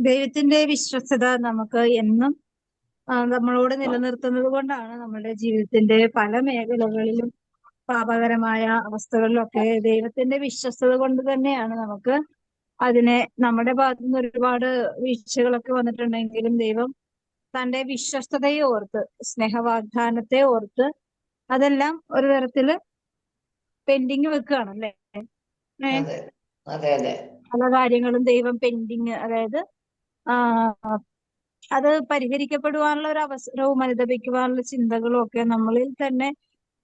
ദൈവത്തിന്റെ വിശ്വസ്തത നമുക്ക് എന്നും നമ്മളോട് നിലനിർത്തുന്നത് കൊണ്ടാണ് നമ്മുടെ ജീവിതത്തിന്റെ പല മേഖലകളിലും പാപകരമായ അവസ്ഥകളിലൊക്കെ ദൈവത്തിന്റെ വിശ്വസ്തത കൊണ്ട് തന്നെയാണ് നമുക്ക് അതിനെ നമ്മുടെ ഭാഗത്തു നിന്ന് ഒരുപാട് വീഴ്ചകളൊക്കെ വന്നിട്ടുണ്ടെങ്കിലും ദൈവം തന്റെ വിശ്വസ്തതയെ ഓർത്ത് സ്നേഹവാഗ്ദാനത്തെ ഓർത്ത് അതെല്ലാം ഒരു തരത്തില് പെൻഡിങ് വെക്കുകയാണല്ലേ. അതെ അതെ അതെ പല കാര്യങ്ങളും ദൈവം പെൻഡിങ്, അതായത് അത് പരിഹരിക്കപ്പെടുവാനുള്ള ഒരു അവസരവും അനുദപിക്കുവാനുള്ള ചിന്തകളും ഒക്കെ നമ്മളിൽ തന്നെ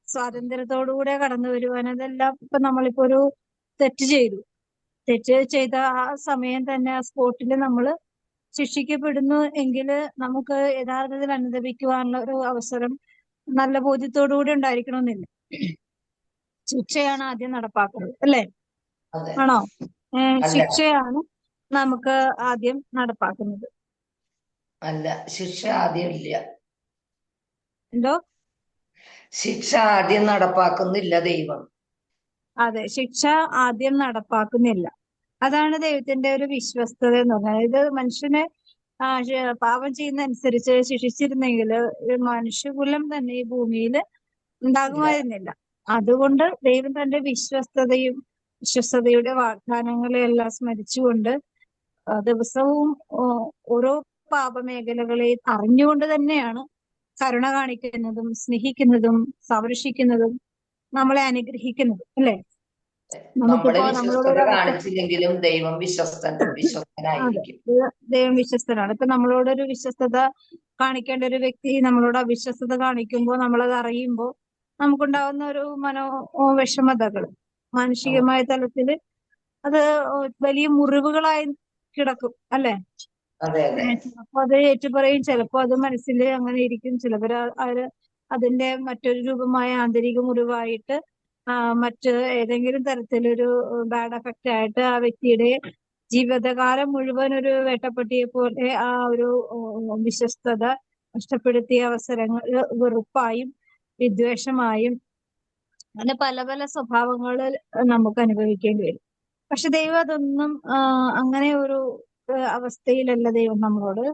സ്വാതന്ത്ര്യത്തോടുകൂടെ കടന്നു വരുവാൻ, അതെല്ലാം ഇപ്പൊ നമ്മളിപ്പോ ഒരു തെറ്റ് ചെയ്ത ആ സമയം തന്നെ ആ സ്പോട്ടിൽ നമ്മൾ ശിക്ഷിക്കപ്പെടുന്നു എങ്കിൽ നമുക്ക് യഥാർത്ഥത്തിൽ അനുദപിക്കുവാനുള്ള ഒരു അവസരം നല്ല ബോധ്യത്തോടുകൂടി ഉണ്ടായിരിക്കണമെന്നില്ല. ശിക്ഷയാണ് ആദ്യം നടപ്പാക്കുന്നത്, അല്ലേ? ആണോ? ശിക്ഷയാണ് നമുക്ക് ആദ്യം നടപ്പാക്കുന്നത്. അല്ല, ശിക്ഷ ആദ്യം ഇല്ല. എന്തോ? ശിക്ഷ ആദ്യം നടപ്പാക്കുന്നില്ല ദൈവം. അതെ, ശിക്ഷ ആദ്യം നടപ്പാക്കുന്നില്ല. അതാണ് ദൈവത്തിന്റെ ഒരു വിശ്വസ്തത എന്ന് പറഞ്ഞാൽ. ഇത് മനുഷ്യനെ പാപം ചെയ്യുന്ന അനുസരിച്ച് ശിക്ഷിച്ചിരുന്നെങ്കിൽ മനുഷ്യകുലം തന്നെ ഈ ഭൂമിയിൽ ഉണ്ടാകുമായിരുന്നില്ല. അതുകൊണ്ട് ദൈവം തന്റെ വിശ്വസ്തതയുടെ വാഗ്ദാനങ്ങളെയെല്ലാം സ്മരിച്ചുകൊണ്ട് ദിവസവും ഓരോ പാപമേഖലകളെ അറിഞ്ഞുകൊണ്ട് തന്നെയാണ് കരുണ കാണിക്കുന്നതും സ്നേഹിക്കുന്നതും സംരക്ഷിക്കുന്നതും നമ്മളെ അനുഗ്രഹിക്കുന്നതും, അല്ലെ? കാണിച്ചില്ലെങ്കിലും ദൈവം വിശ്വസ്തനായിരിക്കും. ദൈവം വിശ്വസ്തനാണ്. ഇപ്പൊ നമ്മളോടൊരു വിശ്വസ്തത കാണിക്കേണ്ട ഒരു വ്യക്തി നമ്മളോട് അവിശ്വസ്തത കാണിക്കുമ്പോൾ, നമ്മളത് അറിയുമ്പോൾ നമുക്കുണ്ടാവുന്ന ഒരു വിഷമതകൾ മാനസികമായ തലത്തില് അത് വലിയ മുറിവുകളായി കിടക്കും, അല്ലെ? ചിലപ്പോ അത് ഏറ്റുപറയും, ചിലപ്പോ അത് മനസ്സിൽ അങ്ങനെ ഇരിക്കും. ചിലവര് അതിന്റെ മറ്റൊരു രൂപമായ ആന്തരിക മുറിവായിട്ട് മറ്റ് ഏതെങ്കിലും തരത്തിലൊരു ബാഡ് എഫക്റ്റ് ആയിട്ട് ആ വ്യക്തിയുടെ ജീവിതകാലം മുഴുവൻ ഒരു വേട്ടപ്പട്ടിയെ പോലെ ആ ഒരു വിശ്വസ്തത നഷ്ടപ്പെടുത്തിയ അവസരങ്ങൾ വെറുപ്പായും വിദ്വേഷമായും അങ്ങനെ പല പല സ്വഭാവങ്ങൾ നമുക്ക് അനുഭവിക്കേണ്ടി വരും. പക്ഷെ ദൈവം അതൊന്നും അങ്ങനെ ഒരു അവസ്ഥയിലല്ല ദൈവം നമ്മളോട്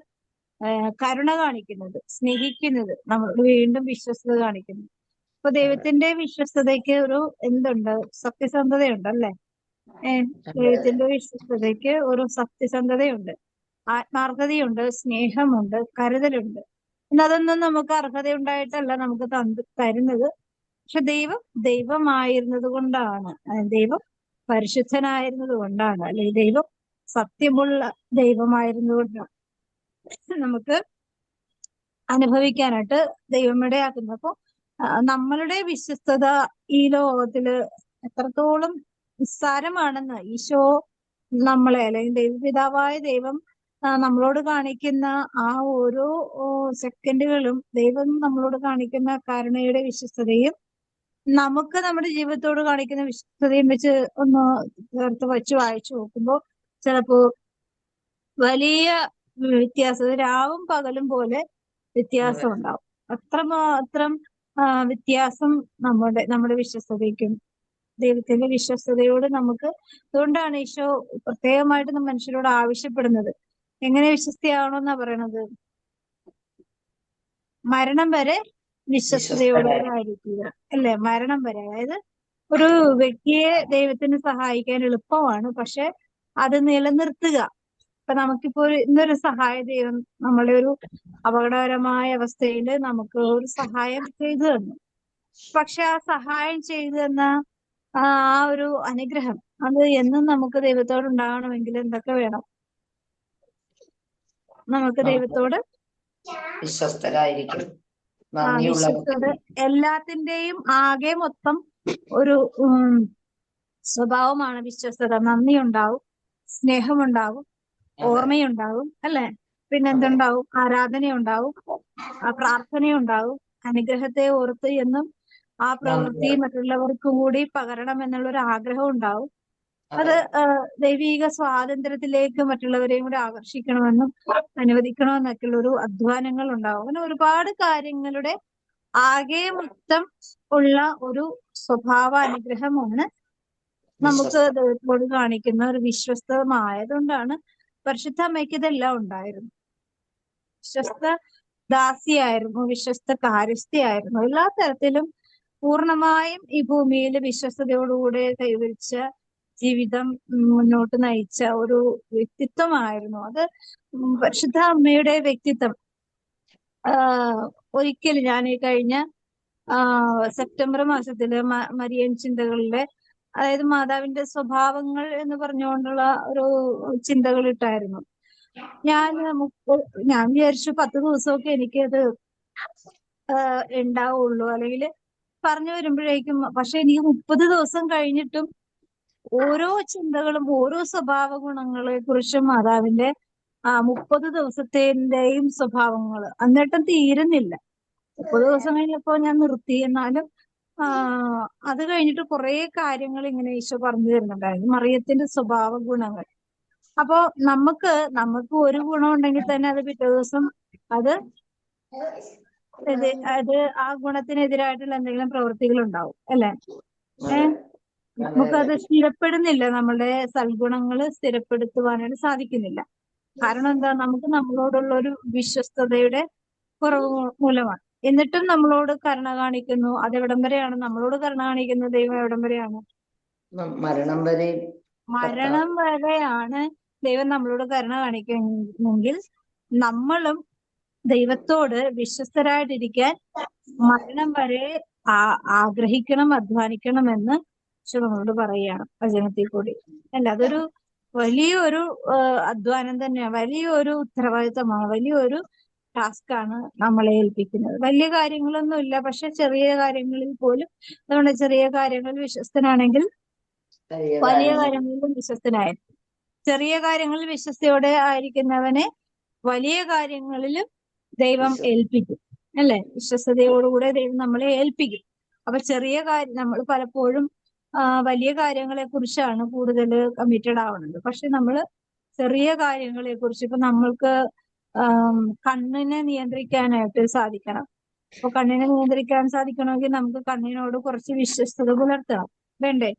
കരുണ കാണിക്കുന്നത്, സ്നേഹിക്കുന്നത്, നമ്മളോട് വീണ്ടും വിശ്വസ്തത കാണിക്കുന്നത്. അപ്പൊ ദൈവത്തിന്റെ വിശ്വസ്തതയ്ക്ക് ഒരു എന്തുണ്ട്? സത്യസന്ധതയുണ്ട്, അല്ലേ? ദൈവത്തിന്റെ വിശ്വസ്തതയ്ക്ക് ഒരു സത്യസന്ധതയുണ്ട്, ആത്മാർത്ഥതയുണ്ട്, സ്നേഹമുണ്ട്, കരുതലുണ്ട്. അതൊന്നും നമുക്ക് അർഹതയുണ്ടായിട്ടല്ല നമുക്ക് തരുന്നത്. പക്ഷെ ദൈവമായിരുന്നത് കൊണ്ടാണ്, ദൈവം പരിശുദ്ധനായിരുന്നത് കൊണ്ടാണ്, അല്ലെങ്കിൽ ദൈവം സത്യമുള്ള ദൈവമായിരുന്നുകൊണ്ടാണ് നമുക്ക് അനുഭവിക്കാനായിട്ട് ദൈവം ഇടയാക്കുന്നത്. അപ്പൊ നമ്മളുടെ വിശ്വസ്തത ഈ ലോകത്തില് എത്രത്തോളം നിസ്സാരമാണെന്ന് ഈശോ നമ്മളെ, അല്ലെങ്കിൽ ദൈവപിതാവായ ദൈവം നമ്മളോട് കാണിക്കുന്ന ആ ഓരോ സെക്കൻഡുകളും ദൈവം നമ്മളോട് കാണിക്കുന്ന കരുണയുടെ വിശ്വസ്തതയും നമുക്ക് നമ്മുടെ ജീവിതത്തോട് കാണിക്കുന്ന വിശ്വസ്തതയും വെച്ച് ഒന്ന് ചേർത്ത് വെച്ച് വായിച്ചു നോക്കുമ്പോൾ ചിലപ്പോ വലിയ വ്യത്യാസം, രാവും പകലും പോലെ വ്യത്യാസം ഉണ്ടാവും. അത്രമാത്രം വ്യത്യാസം നമ്മുടെ വിശ്വസ്തതയ്ക്കും ദൈവത്തിന്റെ വിശ്വസ്തതയോട് നമുക്ക്. അതുകൊണ്ടാണ് ഈശോ പ്രത്യേകമായിട്ട് മനുഷ്യരോട് ആവശ്യപ്പെടുന്നത്. എങ്ങനെ വിശ്വസ്തയാവണമെന്നാ പറയണത്? മരണം വരെ വിശ്വസ്തയോടുകൂടായിരിക്കുക, അല്ലെ? മരണം വരെ. അതായത് ഒരു വ്യക്തിയെ ദൈവത്തിന് സഹായിക്കാൻ എളുപ്പമാണ്, പക്ഷെ അത് നിലനിർത്തുക. ഇപ്പൊ നമുക്കിപ്പോ ഇന്നൊരു സഹായ ദൈവം നമ്മളെ ഒരു അപകടകരമായ അവസ്ഥയിൽ നമുക്ക് ഒരു സഹായം ചെയ്തു തന്നു. പക്ഷെ ആ സഹായം ചെയ്തു തന്ന ആ ഒരു അനുഗ്രഹം അത് എന്നും നമുക്ക് ദൈവത്തോട് ഉണ്ടാകണമെങ്കിൽ എന്തൊക്കെ വേണം? നമുക്ക് ദൈവത്തോട് വിശ്വസ്തരായിരിക്കും. വിശ്വസ്തത എല്ലാത്തിന്റെയും ആകെ മൊത്തം ഒരു സ്വഭാവമാണ് വിശ്വസ്തത. നന്ദി ഉണ്ടാവും, സ്നേഹമുണ്ടാവും, ഓർമ്മയുണ്ടാവും, അല്ലെ? പിന്നെന്തുണ്ടാവും? ആരാധനയുണ്ടാവും, പ്രാർത്ഥനയുണ്ടാവും, അനുഗ്രഹത്തെ ഓർത്ത് എന്നും ആ പ്രവൃത്തി മറ്റുള്ളവർക്ക് കൂടി പകരണം എന്നുള്ളൊരു ആഗ്രഹം ഉണ്ടാവും. അത് ദൈവിക സ്വാതന്ത്ര്യത്തിലേക്ക് മറ്റുള്ളവരെയും കൂടി ആകർഷിക്കണമെന്നും അനുവദിക്കണമെന്നൊക്കെയുള്ള ഒരു അധ്വാനങ്ങൾ ഉണ്ടാവും. അങ്ങനെ ഒരുപാട് കാര്യങ്ങളുടെ ആകെ മൊത്തം ഉള്ള ഒരു സ്വഭാവ അനുഗ്രഹമാണ് നമുക്ക് ദൈവത്തോട് കാണിക്കുന്ന ഒരു വിശ്വസ്തമായതുകൊണ്ടാണ് പരിശുദ്ധ അമ്മയ്ക്ക് ഇതെല്ലാം ഉണ്ടായിരുന്നു. വിശ്വസ്ത ദാസിയായിരുന്നു, വിശ്വസ്ത കാര്യസ്ഥയായിരുന്നു. എല്ലാ തരത്തിലും പൂർണ്ണമായും ഈ ഭൂമിയിൽ വിശ്വസ്തയോടുകൂടെ കൈവരിച്ച ജീവിതം മുന്നോട്ട് നയിച്ച ഒരു വ്യക്തിത്വമായിരുന്നു അത്. പരിശുദ്ധ അമ്മയുടെ വ്യക്തിത്വം ഒരിക്കലും ഞാൻ ഈ കഴിഞ്ഞ സെപ്റ്റംബർ മാസത്തില് മരിയൻ ചിന്തകളിലെ, അതായത് മാതാവിന്റെ സ്വഭാവങ്ങൾ എന്ന് പറഞ്ഞുകൊണ്ടുള്ള ഒരു ചിന്തകൾ ഇട്ടായിരുന്നു. ഞാൻ വിചാരിച്ചു 10 ദിവസമൊക്കെ എനിക്കത് ഉണ്ടാവുള്ളൂ, അല്ലെങ്കിൽ പറഞ്ഞു വരുമ്പോഴേക്കും. പക്ഷെ എനിക്ക് 30 ദിവസം കഴിഞ്ഞിട്ടും ഓരോ ചിന്തകളും ഓരോ സ്വഭാവ ഗുണങ്ങളെ കുറിച്ചും മാതാവിന്റെ 30 ദിവസത്തിന്റെയും സ്വഭാവങ്ങൾ എന്നിട്ടും തീരുന്നില്ല. 30 ദിവസം കഴിഞ്ഞപ്പോ ഞാൻ നിർത്തി. എന്നാലും അത് കഴിഞ്ഞിട്ട് കുറെ കാര്യങ്ങൾ ഇങ്ങനെ ഈശോ പറഞ്ഞു തരുന്നുണ്ടായിരുന്നു, മറിയത്തിന്റെ സ്വഭാവ ഗുണങ്ങൾ. അപ്പോ നമുക്ക് ഒരു ഗുണം ഉണ്ടെങ്കിൽ തന്നെ അത് പിറ്റേ ദിവസം അത് ആ ഗുണത്തിനെതിരായിട്ടുള്ള എന്തെങ്കിലും പ്രവൃത്തികൾ ഉണ്ടാവും, അല്ലെ? നമുക്കത് സ്ഥിരപ്പെടുന്നില്ല, നമ്മളുടെ സൽഗുണങ്ങൾ സ്ഥിരപ്പെടുത്തുവാനായിട്ട് സാധിക്കുന്നില്ല. കാരണം എന്താ? നമുക്ക് നമ്മളോടുള്ള ഒരു വിശ്വസ്തതയുടെ കുറവ് മൂലമാണ്. എന്നിട്ടും നമ്മളോട് കരുണ കാണിക്കുന്നു. അതെവിടം വരെയാണ് നമ്മളോട് കരുണ കാണിക്കുന്നത്? ദൈവം എവിടം വരെയാണ്? മരണം വരെയാണ് ദൈവം നമ്മളോട് കരുണ കാണിക്കുന്നെങ്കിൽ നമ്മളും ദൈവത്തോട് വിശ്വസ്തരായിട്ടിരിക്കാൻ മരണം വരെ ആഗ്രഹിക്കണം, അധ്വാനിക്കണമെന്ന് ഈശോ നമ്മളോട് പറയുകയാണ് വചനത്തിൽ കൂടി. അല്ല, അതൊരു വലിയൊരു അധ്വാനം തന്നെയാണ്, വലിയൊരു ഉത്തരവാദിത്തമാണ്, വലിയൊരു ടാസ്കാണ് നമ്മളെ ഏൽപ്പിക്കുന്നത്. വലിയ കാര്യങ്ങളൊന്നും ഇല്ല, പക്ഷെ ചെറിയ കാര്യങ്ങളിൽ പോലും നമ്മുടെ ചെറിയ കാര്യങ്ങളിൽ വിശ്വസ്തനാണെങ്കിൽ വലിയ കാര്യങ്ങളിലും വിശ്വസ്തനായിരിക്കും. ചെറിയ കാര്യങ്ങളിൽ വിശ്വസ്തയോടെ ആയിരിക്കുന്നവനെ വലിയ കാര്യങ്ങളിലും ദൈവം ഏൽപ്പിക്കും, അല്ലെ? വിശ്വസ്തയോടുകൂടെ ദൈവം നമ്മളെ ഏൽപ്പിക്കും. അപ്പൊ ചെറിയ കാര്യം നമ്മൾ പലപ്പോഴും വലിയ കാര്യങ്ങളെ കുറിച്ചാണ് കൂടുതൽ കമ്മിറ്റഡ് ആവുന്നത്. പക്ഷെ നമ്മൾ ചെറിയ കാര്യങ്ങളെ കുറിച്ച്, ഇപ്പൊ നമ്മൾക്ക് കണ്ണിനെ നിയന്ത്രിക്കാനായിട്ട് സാധിക്കണം. അപ്പൊ കണ്ണിനെ നിയന്ത്രിക്കാൻ സാധിക്കണമെങ്കിൽ നമുക്ക് കണ്ണിനോട് കുറച്ച് വിശ്വസ്തത പുലർത്തണം, വേണ്ടേ?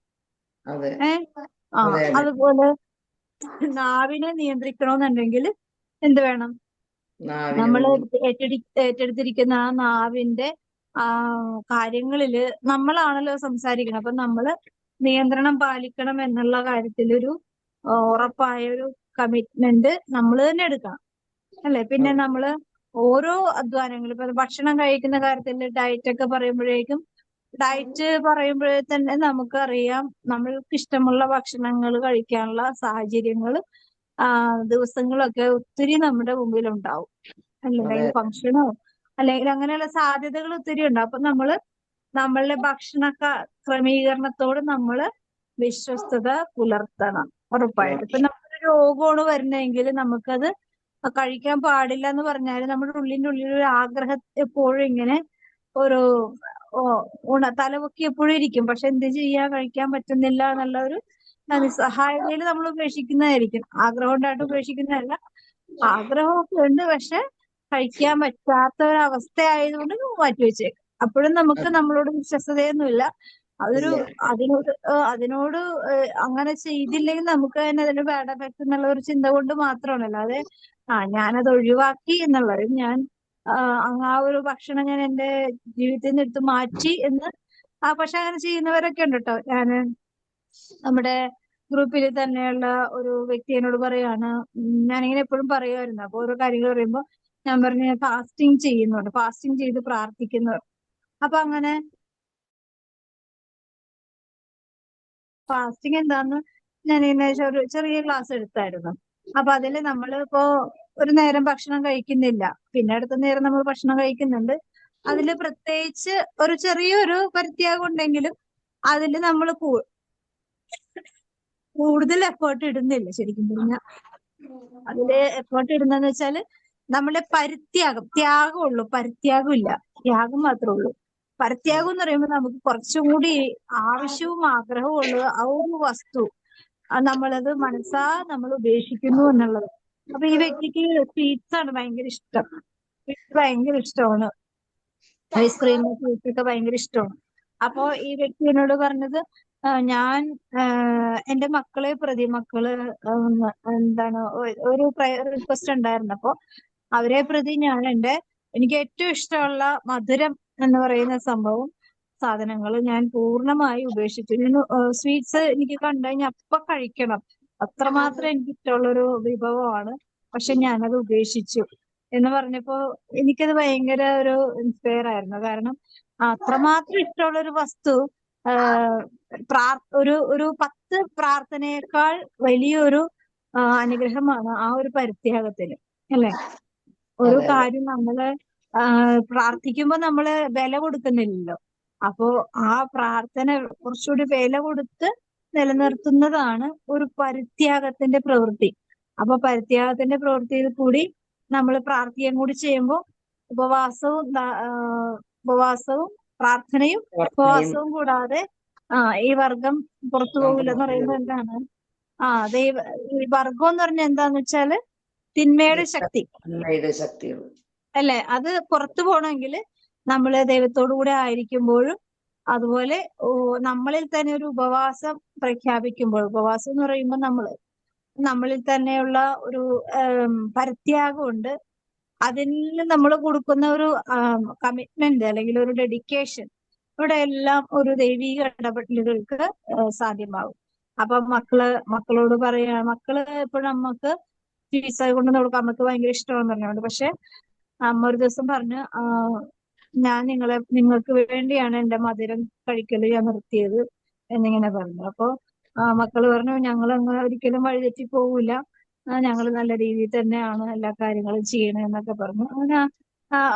അതുപോലെ നാവിനെ നിയന്ത്രിക്കണമെന്നുണ്ടെങ്കിൽ എന്ത് വേണം? നമ്മൾ ഏറ്റെടുത്തിരിക്കുന്ന ആ നാവിന്റെ കാര്യങ്ങളില് നമ്മളാണല്ലോ സംസാരിക്കണം. അപ്പൊ നമ്മള് നിയന്ത്രണം പാലിക്കണം എന്നുള്ള കാര്യത്തിലൊരു ഉറപ്പായ ഒരു കമ്മിറ്റ്മെന്റ് നമ്മൾ തന്നെ എടുക്കണം, അല്ലെ? പിന്നെ നമ്മള് ഓരോ അധ്വാനങ്ങളും, ഇപ്പൊ ഭക്ഷണം കഴിക്കുന്ന കാര്യത്തിൽ ഡയറ്റ് ഒക്കെ പറയുമ്പോഴേക്കും, ഡയറ്റ് പറയുമ്പോഴേ തന്നെ നമുക്കറിയാം നമ്മൾക്ക് ഇഷ്ടമുള്ള ഭക്ഷണങ്ങൾ കഴിക്കാനുള്ള സാഹചര്യങ്ങൾ ദിവസങ്ങളൊക്കെ ഒത്തിരി നമ്മുടെ മുമ്പിൽ ഉണ്ടാവും, അല്ലെങ്കിൽ ഫംഗ്ഷനോ അല്ലെങ്കിൽ അങ്ങനെയുള്ള സാധ്യതകൾ ഒത്തിരി ഉണ്ടാവും. അപ്പൊ നമ്മളുടെ ഭക്ഷണ ക്രമീകരണത്തോട് നമ്മള് വിശ്വസ്തത പുലർത്തണം ഉറപ്പായിട്ട്. ഇപ്പൊ നമുക്കൊരു രോഗമാണ് വരുന്നതെങ്കിൽ നമുക്കത് കഴിക്കാൻ പാടില്ല എന്ന് പറഞ്ഞാൽ നമ്മുടെ ഉള്ളിന്റെ ഉള്ളിൽ ഒരു ആഗ്രഹം എപ്പോഴും ഇങ്ങനെ ഒരു തലപൊക്കി എപ്പോഴും ഇരിക്കും. പക്ഷെ എന്ത് ചെയ്യാ, കഴിക്കാൻ പറ്റുന്നില്ല എന്നുള്ള ഒരു നിസ്സഹായതയിൽ നമ്മൾ ഉപേക്ഷിക്കുന്നതായിരിക്കും. ആഗ്രഹം ഉണ്ടായിട്ട് ഉപേക്ഷിക്കുന്നതല്ല, ആഗ്രഹമൊക്കെ ഉണ്ട്, പക്ഷെ കഴിക്കാൻ പറ്റാത്ത ഒരവസ്ഥ ആയതുകൊണ്ട് മാറ്റിവെച്ചേക്കും. അപ്പോഴും നമുക്ക് നമ്മളോട് വിശ്വസ്തതയൊന്നുമില്ല. അതിനോട് അങ്ങനെ ചെയ്തില്ലെങ്കിൽ നമുക്ക് തന്നെ അതിന് ബാഡ് എഫക്ട് എന്നുള്ള ഒരു ചിന്ത കൊണ്ട് മാത്രമാണ്. അല്ലാതെ ഞാനത് ഒഴിവാക്കി എന്നുള്ളത്, ഞാൻ ആ ഒരു ഭക്ഷണം ഞാൻ എന്റെ ജീവിതത്തിൽ നിന്ന് എടുത്ത് മാറ്റി എന്ന് പക്ഷെ അങ്ങനെ ചെയ്യുന്നവരൊക്കെ ഉണ്ട് കേട്ടോ. നമ്മുടെ ഗ്രൂപ്പിൽ തന്നെയുള്ള ഒരു വ്യക്തി എന്നോട് പറയാണ്, ഞാനിങ്ങനെ എപ്പോഴും പറയുമായിരുന്നു. അപ്പൊ ഓരോ കാര്യങ്ങൾ പറയുമ്പോ ഞാൻ പറഞ്ഞു ഫാസ്റ്റിംഗ് ചെയ്യുന്നുണ്ട്, ഫാസ്റ്റിംഗ് ചെയ്ത് പ്രാർത്ഥിക്കുന്നവർ. അപ്പൊ അങ്ങനെ ഫാസ്റ്റിംഗ് എന്താന്ന് ഞാനിങ്ങനെ ഒരു ചെറിയ ക്ലാസ് എടുത്തായിരുന്നു. അപ്പൊ അതില് നമ്മളിപ്പോ ഒരു നേരം ഭക്ഷണം കഴിക്കുന്നില്ല, പിന്നെ അടുത്ത നേരം നമ്മൾ ഭക്ഷണം കഴിക്കുന്നുണ്ട്. അതില് പ്രത്യേകിച്ച് ഒരു ചെറിയൊരു പരിത്യാഗം ഉണ്ടെങ്കിലും അതില് നമ്മൾ കൂടുതൽ എഫേർട്ട് ഇടുന്നില്ല. ശരിക്കും പറഞ്ഞാൽ അതില് എഫേർട്ട് ഇടുന്നതെന്ന് വെച്ചാല് നമ്മളെ ത്യാഗമുള്ളൂ, പരിത്യാഗം ഇല്ല, ത്യാഗം മാത്രമേ ഉള്ളൂ. പരിത്യാഗം എന്ന് പറയുമ്പോൾ നമുക്ക് കുറച്ചും കൂടി ആവശ്യവും ആഗ്രഹവും ഉള്ള ആ ഒരു വസ്തു നമ്മളത് നമ്മൾ ഉപേക്ഷിക്കുന്നു എന്നുള്ളത്. അപ്പൊ ഈ വ്യക്തിക്ക് സ്വീറ്റ്സ് ആണ് ഭയങ്കര ഇഷ്ടം, ഭയങ്കര ഇഷ്ടമാണ്, ഐസ്ക്രീം, സ്വീറ്റ്സ് ഒക്കെ ഭയങ്കര ഇഷ്ടമാണ്. അപ്പോ ഈ വ്യക്തി എന്നോട് പറഞ്ഞത്, ഞാൻ എന്റെ മക്കളെ പ്രതി എന്താണ് ഒരു പ്രയർ റിക്വസ്റ്റ് ഉണ്ടായിരുന്നു. അപ്പൊ അവരെ പ്രതി ഞാൻ എനിക്ക് ഏറ്റവും ഇഷ്ടമുള്ള മധുരം എന്ന് പറയുന്ന സാധനങ്ങൾ ഞാൻ പൂർണ്ണമായി ഉപേക്ഷിച്ചു. ഞാൻ സ്വീറ്റ്സ് എനിക്ക് കണ്ടു കഴിഞ്ഞാൽ അപ്പൊ കഴിക്കണം, അത്രമാത്രം എനിക്ക് ഇഷ്ടമുള്ളൊരു വിഭവമാണ്. പക്ഷെ ഞാനത് ഉപേക്ഷിച്ചു എന്ന് പറഞ്ഞപ്പോ എനിക്കത് ഭയങ്കര ഒരു ഇൻസ്പയർ ആയിരുന്നു. കാരണം അത്രമാത്രം ഇഷ്ടമുള്ള ഒരു വസ്തു ഒരു 10 പ്രാർത്ഥനയേക്കാൾ വലിയൊരു അനുഗ്രഹമാണ് ആ ഒരു പരിത്യാഗത്തിന്, അല്ലെ? ഒരു അതെ അതെ കാര്യം നമ്മള് പ്രാർത്ഥിക്കുമ്പോ നമ്മള് വില കൊടുക്കുന്നില്ലല്ലോ. അപ്പോ ആ പ്രാർത്ഥന കുറച്ചുകൂടി വില കൊടുത്ത് നിലനിർത്തുന്നതാണ് ഒരു പരിത്യാഗത്തിന്റെ പ്രവൃത്തി. അപ്പൊ പരിത്യാഗത്തിന്റെ പ്രവൃത്തിയിൽ കൂടി നമ്മൾ പ്രാർത്ഥിക്കുകയും കൂടി ചെയ്യുമ്പോൾ ഉപവാസവും ഉപവാസവും പ്രാർത്ഥനയും പ്രാർത്ഥനയും ഉപവാസവും കൂടാതെ ഈ വർഗം പുറത്തു നമുക്ക് പോകില്ല എന്ന് പറയുന്നത് മുന്നിൽ എന്താണ്? ഈ വർഗം എന്ന് പറഞ്ഞാൽ എന്താന്ന് വെച്ചാല് തിന്മയുടെ ശക്തി, നന്മയുടെ ശക്തികൾ. അല്ലെ? അത് പുറത്തു പോകണമെങ്കിൽ നമ്മള് ദൈവത്തോടു കൂടെ ആയിരിക്കുമ്പോഴും അതുപോലെ നമ്മളിൽ തന്നെ ഒരു ഉപവാസം പ്രഖ്യാപിക്കുമ്പോൾ, ഉപവാസം എന്ന് പറയുമ്പോൾ നമ്മളിൽ തന്നെയുള്ള ഒരു പരിത്യാഗമുണ്ട്. അതിൽ നമ്മൾ കൊടുക്കുന്ന ഒരു കമ്മിറ്റ്മെന്റ് അല്ലെങ്കിൽ ഒരു ഡെഡിക്കേഷൻ, ഇവിടെ എല്ലാം ഒരു ദൈവിക ഇടപെടലുകൾക്ക് സാധ്യമാകും. അപ്പൊ മക്കളോട് പറയാ, മക്കള് എപ്പോഴും നമുക്ക് ഫീസ് കൊണ്ടു കൊടുക്കാം, നമുക്ക് ഭയങ്കര ഇഷ്ടമാണെന്ന് പറഞ്ഞുകൊണ്ട്. പക്ഷെ അമ്മ ഒരു ദിവസം പറഞ്ഞു, ഞാൻ നിങ്ങൾക്ക് വേണ്ടിയാണ് എന്റെ മധുരം കഴിക്കല് ഞാൻ നിർത്തിയത് എന്നിങ്ങനെ പറഞ്ഞു. അപ്പൊ മക്കള് പറഞ്ഞു, ഞങ്ങൾ അങ്ങനെ ഒരിക്കലും വഴിതെറ്റി പോകൂല, ഞങ്ങൾ നല്ല രീതിയിൽ തന്നെയാണ് എല്ലാ കാര്യങ്ങളും ചെയ്യണെന്നൊക്കെ പറഞ്ഞു.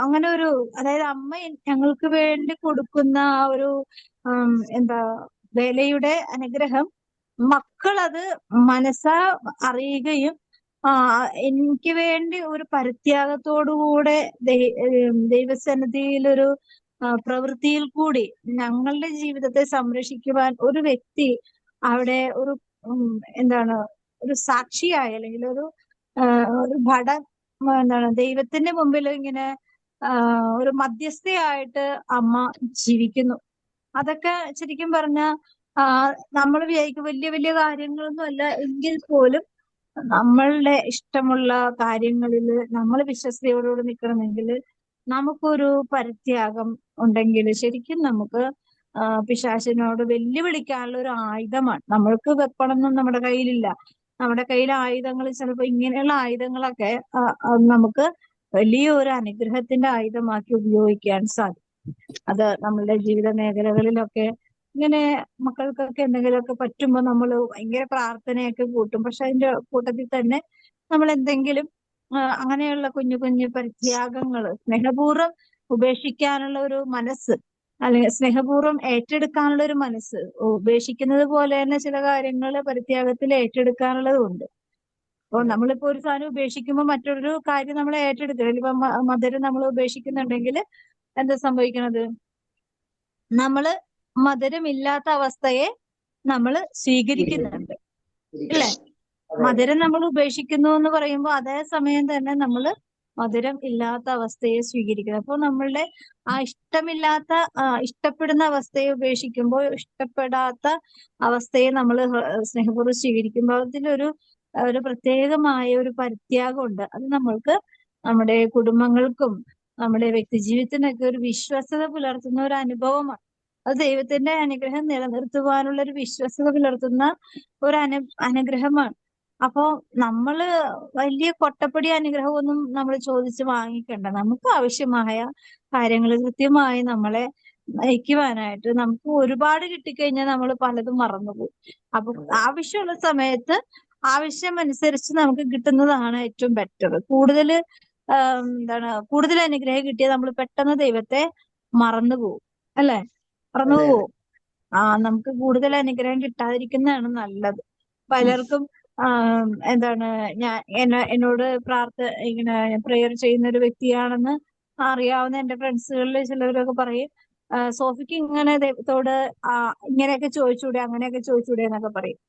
അങ്ങനെ ഒരു, അതായത് അമ്മ ഞങ്ങൾക്ക് വേണ്ടി കൊടുക്കുന്ന ആ ഒരു എന്താ വിലയുടെ അനുഗ്രഹം മക്കളത് മനസ്സാ അറിയുകയും എനിക്ക് വേണ്ടി ഒരു പരിത്യാഗത്തോടുകൂടെ ദൈവസന്നിധിയിൽ ഒരു പ്രവൃത്തിയിൽ കൂടി ഞങ്ങളുടെ ജീവിതത്തെ സംരക്ഷിക്കുവാൻ ഒരു വ്യക്തി അവിടെ ഒരു എന്താണ് ഒരു സാക്ഷിയായി അല്ലെങ്കിൽ ഒരു എന്താണ് ദൈവത്തിന്റെ മുമ്പിൽ ഇങ്ങനെ ഒരു മധ്യസ്ഥയായിട്ട് അമ്മ ജീവിക്കുന്നു. അതൊക്കെ ശരിക്കും പറഞ്ഞ നമ്മൾ വിചാരിക്കും വലിയ വലിയ കാര്യങ്ങളൊന്നും അല്ല എങ്കിൽ പോലും നമ്മളുടെ ഇഷ്ടമുള്ള കാര്യങ്ങളിൽ നമ്മൾ വിശ്വസ്തയോടുകൂടി നിൽക്കണമെങ്കിൽ നമുക്കൊരു പരിത്യാഗം ഉണ്ടെങ്കിൽ ശരിക്കും നമുക്ക് പിശാചിനോട് വെല്ലുവിളിക്കാനുള്ള ഒരു ആയുധമാണ്. നമ്മൾക്ക് വെപ്പണമൊന്നും നമ്മുടെ കയ്യിലില്ല. നമ്മുടെ കയ്യിൽ ആയുധങ്ങൾ ചിലപ്പോൾ ഇങ്ങനെയുള്ള ആയുധങ്ങളൊക്കെ നമുക്ക് വലിയൊരു അനുഗ്രഹത്തിന്റെ ആയുധമാക്കി ഉപയോഗിക്കാൻ സാധിക്കും. അത് നമ്മളുടെ ജീവിത മേഖലകളിലൊക്കെ ഇങ്ങനെ മക്കൾക്കൊക്കെ എന്തെങ്കിലുമൊക്കെ പറ്റുമ്പോൾ നമ്മൾ ഭയങ്കര പ്രാർത്ഥനയൊക്കെ കൂട്ടും. പക്ഷെ അതിന്റെ കൂട്ടത്തിൽ തന്നെ നമ്മൾ എന്തെങ്കിലും അങ്ങനെയുള്ള കുഞ്ഞു കുഞ്ഞു പരിത്യാഗങ്ങൾ സ്നേഹപൂർവ്വം ഉപേക്ഷിക്കാനുള്ള ഒരു മനസ്സ്, അല്ലെങ്കിൽ സ്നേഹപൂർവ്വം ഏറ്റെടുക്കാനുള്ള ഒരു മനസ്സ്, ഉപേക്ഷിക്കുന്നത് പോലെ തന്നെ ചില കാര്യങ്ങൾ പരിത്യാഗത്തിൽ ഏറ്റെടുക്കാനുള്ളതും ഉണ്ട്. അപ്പോൾ നമ്മളിപ്പോ ഒരു സാധനം ഉപേക്ഷിക്കുമ്പോൾ മറ്റൊരു കാര്യം നമ്മൾ ഏറ്റെടുക്കുക. ഇപ്പൊ മധുരം നമ്മൾ ഉപേക്ഷിക്കുന്നുണ്ടെങ്കിൽ എന്താ സംഭവിക്കണത്? നമ്മള് മധുരമില്ലാത്ത അവസ്ഥയെ നമ്മൾ സ്വീകരിക്കുന്നുണ്ട്, ഇല്ലേ? മധുരം നമ്മൾ ഉപേക്ഷിക്കുന്നു എന്ന് പറയുമ്പോൾ അതേ സമയം തന്നെ നമ്മൾ മധുരം ഇല്ലാത്ത അവസ്ഥയെ സ്വീകരിക്കുന്നു. അപ്പോൾ നമ്മളുടെ ആ ഇഷ്ടപ്പെടുന്ന അവസ്ഥയെ ഉപേക്ഷിക്കുമ്പോൾ ഇഷ്ടപ്പെടാത്ത അവസ്ഥയെ നമ്മൾ സ്നേഹപൂർവ്വം സ്വീകരിക്കുമ്പോൾ അതിലൊരു പ്രത്യേകമായ ഒരു പരിത്യാഗമുണ്ട്. അത് നമ്മൾക്ക് നമ്മുടെ കുടുംബങ്ങൾക്കും നമ്മുടെ വ്യക്തി ജീവിതത്തിനൊക്കെ ഒരു വിശ്വസ്തത പുലർത്തുന്ന ഒരു അനുഭവമാണ്. അത് ദൈവത്തിന്റെ അനുഗ്രഹം നിലനിർത്തുവാനുള്ള ഒരു വിശ്വസ്തത പുലർത്തുന്ന ഒരു അനുഗ്രഹമാണ്. അപ്പോ നമ്മള് വലിയ കൊട്ടപ്പടി അനുഗ്രഹമൊന്നും നമ്മൾ ചോദിച്ച് വാങ്ങിക്കണ്ട. നമുക്ക് ആവശ്യമായ കാര്യങ്ങൾ കൃത്യമായി നമ്മളെ നയിക്കുവാനായിട്ട് നമുക്ക് ഒരുപാട് കിട്ടിക്കഴിഞ്ഞാൽ നമ്മൾ പലതും മറന്നുപോകും. അപ്പൊ ആവശ്യമുള്ള സമയത്ത് ആവശ്യമനുസരിച്ച് നമുക്ക് കിട്ടുന്നതാണ് ഏറ്റവും ബെറ്റർ. കൂടുതൽ അനുഗ്രഹം കിട്ടിയാൽ നമ്മൾ പെട്ടെന്ന് ദൈവത്തെ മറന്നുപോകും, അല്ലെ? മറന്നുപോകും. നമുക്ക് കൂടുതൽ അനുഗ്രഹം കിട്ടാതിരിക്കുന്നതാണ് നല്ലത്. പലർക്കും എന്നോട് ഇങ്ങനെ പ്രെയർ ചെയ്യുന്ന ഒരു വ്യക്തിയാണെന്ന് അറിയാവുന്ന എന്റെ ഫ്രണ്ട്സുകളിൽ ചിലവരൊക്കെ പറയും, സോഫിക്ക് ഇങ്ങനെ ദൈവത്തോട് ഇങ്ങനെയൊക്കെ ചോദിച്ചൂടെ, അങ്ങനെയൊക്കെ ചോദിച്ചൂടെ എന്നൊക്കെ പറയും.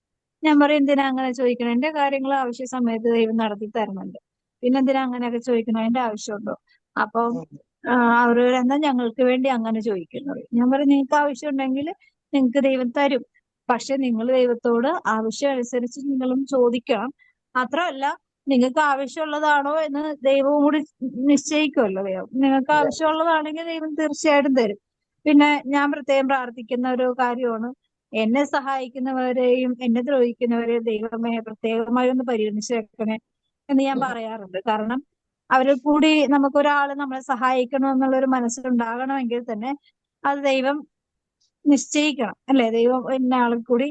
ഞാൻ പറയും, എന്തിനാ അങ്ങനെ ചോദിക്കണം? എന്റെ കാര്യങ്ങൾ ആവശ്യ സമയത്ത് ദൈവം നടത്തി തരുന്നുണ്ട്, പിന്നെന്തിനാ അങ്ങനെയൊക്കെ ചോദിക്കണം? അതിന്റെ ആവശ്യമുണ്ടോ? അപ്പം അവരോട് എന്താ ഞങ്ങൾക്ക് വേണ്ടി അങ്ങനെ ചോദിക്കുന്നത്? ഞാൻ പറയും, നിങ്ങൾക്ക് ആവശ്യം ഉണ്ടെങ്കിൽ നിങ്ങൾക്ക് ദൈവം തരും. പക്ഷെ നിങ്ങൾ ദൈവത്തോട് ആവശ്യം അനുസരിച്ച് നിങ്ങളും ചോദിക്കണം. മാത്രമല്ല, നിങ്ങൾക്ക് ആവശ്യമുള്ളതാണോ എന്ന് ദൈവവും കൂടി നിശ്ചയിക്കുമല്ലോ. ദൈവം നിങ്ങൾക്ക് അതെ. ആവശ്യമുള്ളതാണെങ്കിൽ ദൈവം തീർച്ചയായിട്ടും തരും. പിന്നെ ഞാൻ പ്രത്യേകം പ്രാർത്ഥിക്കുന്ന ഒരു കാര്യമാണ്, എന്നെ സഹായിക്കുന്നവരെയും എന്നെ ദ്രോഹിക്കുന്നവരെയും ദൈവമേ പ്രത്യേകമായി ഒന്ന് പരിഗണിച്ചേക്കണേ എന്ന് ഞാൻ പറയാറുണ്ട്. കാരണം അവരിൽ കൂടി നമുക്കൊരാള് നമ്മളെ സഹായിക്കണം എന്നുള്ളൊരു മനസ്സിലുണ്ടാകണമെങ്കിൽ തന്നെ അത് ദൈവം നിശ്ചയിക്കണം, അല്ലെ? ദൈവം ഇന്ന ആളിൽ കൂടി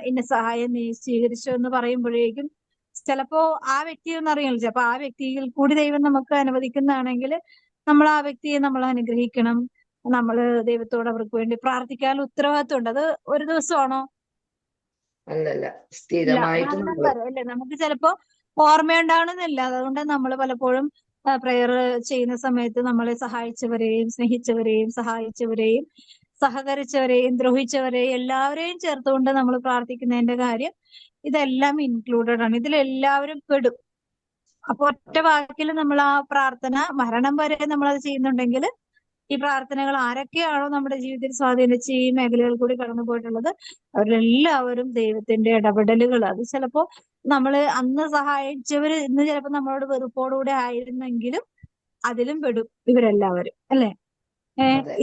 ഇന്ന സഹായം നീ സ്വീകരിച്ചു എന്ന് പറയുമ്പോഴേക്കും ചിലപ്പോ ആ വ്യക്തിയൊന്നും അറിയില്ല, ചിലപ്പോ ആ വ്യക്തിയിൽ കൂടി ദൈവം നമുക്ക് അനുവദിക്കുന്നതാണെങ്കിൽ നമ്മൾ ആ വ്യക്തിയെ നമ്മൾ അനുഗ്രഹിക്കണം. നമ്മള് ദൈവത്തോട് അവർക്ക് വേണ്ടി പ്രാർത്ഥിക്കാൻ ഉത്തരവാദിത്വം ഉണ്ട്. അത് ഒരു ദിവസമാണോ? അല്ലല്ല, ഇല്ല, സ്ഥിരമായിട്ട് മരണം നമ്മള് വരെ അല്ലെ. നമുക്ക് ചിലപ്പോ ഓർമ്മയുണ്ടാവണമെന്നില്ല. അതുകൊണ്ട് നമ്മൾ പലപ്പോഴും പ്രെയർ ചെയ്യുന്ന സമയത്ത് നമ്മളെ സഹായിച്ചവരെയും സ്നേഹിച്ചവരെയും സഹായിച്ചവരെയും സഹകരിച്ചവരെയും ദ്രോഹിച്ചവരെയും എല്ലാവരെയും ചേർത്തുകൊണ്ട് നമ്മൾ പ്രാർത്ഥിക്കുന്നതിന്റെ കാര്യം ഇതെല്ലാം ഇൻക്ലൂഡഡ് ആണ്. ഇതിലെല്ലാവരും പെടും. അപ്പൊ ഒറ്റ വാക്കിൽ നമ്മൾ ആ പ്രാർത്ഥന മരണം വരെ നമ്മൾ അത് ചെയ്യുന്നുണ്ടെങ്കിൽ ഈ പ്രാർത്ഥനകൾ ആരൊക്കെയാണോ നമ്മുടെ ജീവിതത്തിൽ സ്വാധീനിച്ച് ഈ മേഖലകളിൽ കൂടി കടന്നു പോയിട്ടുള്ളത് അവരെല്ലാവരും ദൈവത്തിന്റെ ഇടപെടലുകൾ. അത് ചിലപ്പോ നമ്മള് അന്ന് സഹായിച്ചവര് ഇന്ന് ചിലപ്പോ നമ്മളോട് വെറുപ്പോടുകൂടെ ആയിരുന്നെങ്കിലും അതിലും പെടും ഇവരെല്ലാവരും, അല്ലെ? അതെ.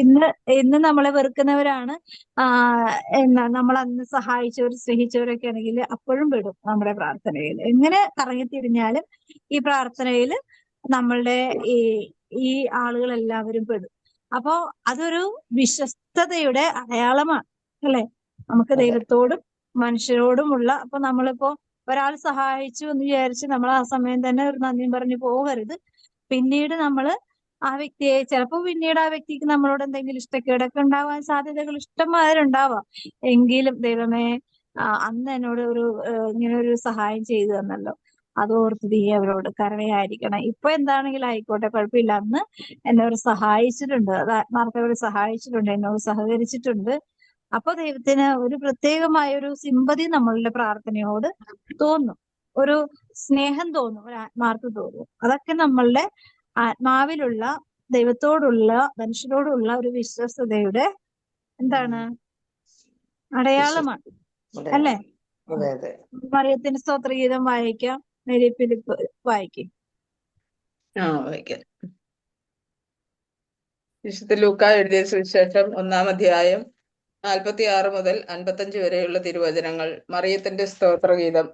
ഇന്ന് നമ്മളെ വെറുക്കുന്നവരാണ് എന്നാ നമ്മൾ അന്ന് സഹായിച്ചവർ സ്നേഹിച്ചവരൊക്കെ ആണെങ്കിൽ അപ്പോഴും പെടും നമ്മുടെ പ്രാർത്ഥനയിൽ. എങ്ങനെ കറങ്ങിത്തിരിഞ്ഞാലും ഈ പ്രാർത്ഥനയിൽ നമ്മളുടെ ഈ ഈ ആളുകളെല്ലാവരും പെടും. അപ്പോ അതൊരു വിശ്വസ്തതയുടെ അടയാളമാണ്, അല്ലെ? നമുക്ക് അതെ. ദൈവത്തോടും മനുഷ്യരോടുമുള്ള. അപ്പൊ നമ്മളിപ്പോ ഒരാൾ സഹായിച്ചു എന്ന് വിചാരിച്ച് നമ്മൾ ആ സമയം തന്നെ ഒരു നന്ദിയും പറഞ്ഞു പോകരുത്. പിന്നീട് നമ്മള് ആ വ്യക്തിയെ ചിലപ്പോ പിന്നീട് ആ വ്യക്തിക്ക് നമ്മളോട് എന്തെങ്കിലും ഇഷ്ടക്കേടൊക്കെ ഉണ്ടാവാൻ സാധ്യതകൾ ഇഷ്ടംമാതിരി ഉണ്ടാവാം. എങ്കിലും ദൈവമേ അന്ന് എന്നോട് ഇങ്ങനെ ഒരു സഹായം ചെയ്തു തന്നല്ലോ, അതോർത്ത് നീ അവരോട് കരുണയായിരിക്കണം. ഇപ്പൊ എന്താണെങ്കിലും ആയിക്കോട്ടെ, കുഴപ്പമില്ല, അന്ന് എന്നോട് സഹായിച്ചിട്ടുണ്ട്, അത് ആത്മാർത്ഥയോട് സഹായിച്ചിട്ടുണ്ട്, എന്നോട് സഹകരിച്ചിട്ടുണ്ട്. അപ്പൊ ദൈവത്തിന് ഒരു പ്രത്യേകമായ ഒരു സിമ്പതി നമ്മളുടെ പ്രാർത്ഥനയോട് തോന്നും, ഒരു സ്നേഹം തോന്നും, ഒരു ആത്മാർത്ഥത തോന്നും. അതൊക്കെ നമ്മളുടെ ആത്മാവിലുള്ള ദൈവത്തോടുള്ള മനുഷ്യരോടുള്ള ഒരു വിശ്വസ്തതയുടെ എന്താണ് അടയാളമാണ്, അതെ. അല്ലെ? അതെ. അതെ. മറിയത്തിന് സ്തോത്രഗീതം വായിക്കാം. മേരി ഫിലിപ്പ് വായിക്കും. വായിക്കാം. വിശുദ്ധ ലൂക്കാ എഴുതിയ സുവിശേഷം 1-ാം അധ്യായം 46 മുതൽ 55 വരെയുള്ള തിരുവചനങ്ങൾ. മറിയത്തിന്റെ സ്തോത്രഗീതം.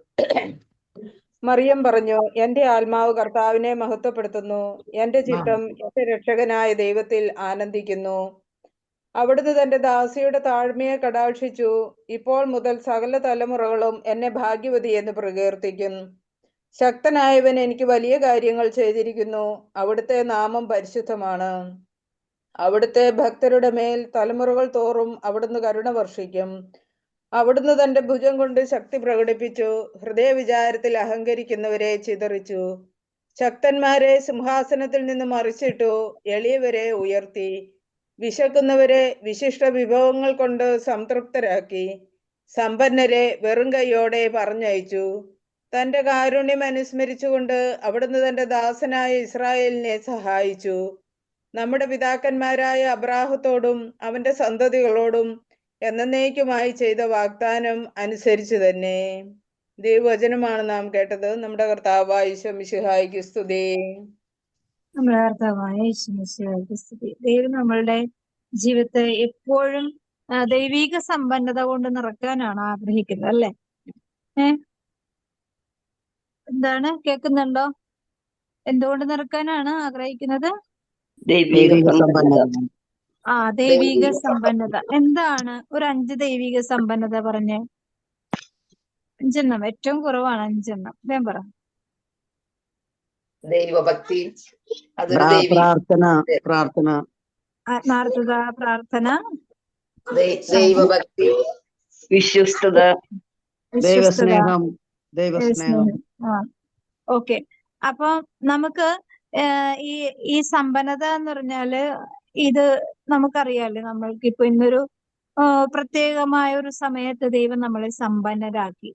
മറിയം പറഞ്ഞു, എന്റെ ആത്മാവ് കർത്താവിനെ മഹത്വപ്പെടുത്തുന്നു, എന്റെ ചിത്തം എന്റെ രക്ഷകനായ ദൈവത്തിൽ ആനന്ദിക്കുന്നു. അവിടുന്ന് തന്റെ ദാസിയുടെ താഴ്മയെ കടാക്ഷിച്ചു. ഇപ്പോൾ മുതൽ സകല തലമുറകളും എന്നെ ഭാഗ്യവതി എന്ന് പ്രകീർത്തിക്കും. ശക്തനായവൻ എനിക്ക് വലിയ കാര്യങ്ങൾ ചെയ്തിരിക്കുന്നു. അവിടുത്തെ നാമം പരിശുദ്ധമാണ്. അവിടുത്തെ ഭക്തരുടെ മേൽ തലമുറകൾ തോറും അവിടുന്ന് കരുണ വർഷിക്കും. അവിടുന്ന് തന്റെ ഭുജം കൊണ്ട് ശക്തി പ്രകടിപ്പിച്ചു. ഹൃദയവിചാരത്തിൽ അഹങ്കരിക്കുന്നവരെ ചിതറിച്ചു. ശക്തന്മാരെ സിംഹാസനത്തിൽ നിന്ന് മറിച്ചിട്ടു. എളിയവരെ ഉയർത്തി. വിശക്കുന്നവരെ വിശിഷ്ട വിഭവങ്ങൾ കൊണ്ട് സംതൃപ്തരാക്കി. സമ്പന്നരെ വെറും കൈയോടെ പറഞ്ഞയച്ചു. തന്റെ കാരുണ്യം അനുസ്മരിച്ചുകൊണ്ട് അവിടുന്ന് തന്റെ ദാസനായ ഇസ്രായേലിനെ സഹായിച്ചു. നമ്മുടെ പിതാക്കന്മാരായ അബ്രാഹത്തോടും അവന്റെ സന്തതികളോടും എന്നേക്കുമായി ചെയ്ത വാഗ്ദാനം അനുസരിച്ച് തന്നെ. ദൈവവചനമാണ് നാം കേട്ടത്. നമ്മുടെ കർത്താവായ ഈശോ മിശിഹായ്ക്ക് സ്തുതി. നമ്മുടെ കർത്താവായ യേശു മിശിഹായ്ക്ക് സ്തുതി. ദൈവം നമ്മളുടെ ജീവിതത്തെ എപ്പോഴും ദൈവിക സമ്പന്നത കൊണ്ട് നിറയ്ക്കാനാണ് ആഗ്രഹിക്കുന്നത്, അല്ലെ? എന്താണ് കേൾക്കുന്നുണ്ടോ? എന്തുകൊണ്ട് നിറയ്ക്കാനാണ് ആഗ്രഹിക്കുന്നത്? ദൈവിക സമ്പന്നത. ദൈവിക സമ്പന്നത. എന്താണ് ഒരു 5 ദൈവിക സമ്പന്നത പറഞ്ഞേ? 5 ഏറ്റവും കുറവാണ് 5. ഞാൻ പറ. ദൈവഭക്തി, പ്രാർത്ഥന, ആത്മാർത്ഥത, പ്രാർത്ഥന, ദൈവഭക്തി, വിശ്വസ്തത, ദൈവസ്നേഹം. ഓക്കെ. അപ്പൊ നമുക്ക് ഈ സമ്പന്നത എന്ന് പറഞ്ഞാല് ഇത് നമുക്കറിയാലോ. നമ്മൾക്ക് ഇപ്പൊ ഇന്നൊരു പ്രത്യേകമായ ഒരു സമയത്ത് ദൈവം നമ്മളെ സമ്പന്നരാക്കി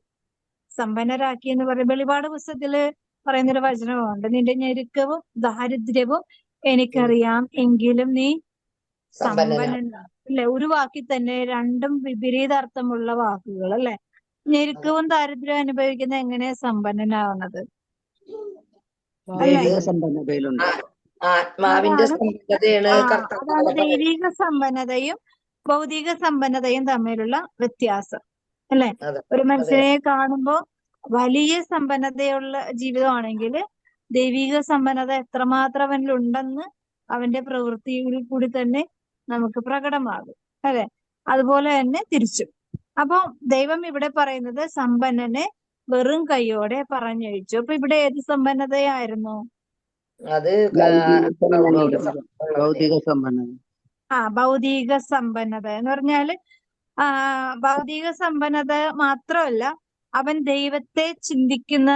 എന്ന് പറയുമ്പോൾ വെളിപാട് പുസ്തകത്തില് പറയുന്നൊരു വചനമുണ്ട്, നിന്റെ ഞെരുക്കവും ദാരിദ്ര്യവും എനിക്കറിയാം, എങ്കിലും നീ സമ്പന്നനാണ്. അല്ലെ? ഒരു വാക്കിൽ തന്നെ രണ്ടും വിപരീതാർത്ഥമുള്ള വാക്കുകൾ അല്ലെ? ഞെരുക്കവും ദാരിദ്ര്യവും അനുഭവിക്കുന്ന എങ്ങനെയാ സമ്പന്നനാവുന്നത് അല്ലെ? ദൈവിക സമ്പന്നതയിലുണ്ട്. ആത്മാവിന്റെ അതാണ് സമ്പന്നതയാണ് അതാണ് കർത്താവ് ദൈവിക സമ്പന്നതയും ഭൗതിക സമ്പന്നതയും തമ്മിലുള്ള വ്യത്യാസം അല്ലെ? അതെ ഒരു അതെ മനുഷ്യനെ കാണുമ്പോ വലിയ സമ്പന്നതയുള്ള ജീവിതമാണെങ്കിൽ ദൈവിക സമ്പന്നത എത്രമാത്രം അവനിൽ ഉണ്ടെന്ന് അവന്റെ പ്രവൃത്തിയിൽ കൂടി തന്നെ നമുക്ക് പ്രകടമാകും അല്ലെ? അതുപോലെ തന്നെ തിരിച്ചും. അപ്പൊ ദൈവം ഇവിടെ പറയുന്നത് സമ്പന്നനെ വെറും കൈയോടെ പറഞ്ഞയച്ചു. അപ്പൊ ഇവിടെ ഏത് സമ്പന്നതയായിരുന്നു? അത് ഭൗതിക ഭൗതിക ഭൗതിക സമ്പന്നത. ഭൗതിക സമ്പന്നത എന്ന് പറഞ്ഞാല് ഭൗതിക സമ്പന്നത മാത്രമല്ല, അവൻ ദൈവത്തെ ചിന്തിക്കുന്ന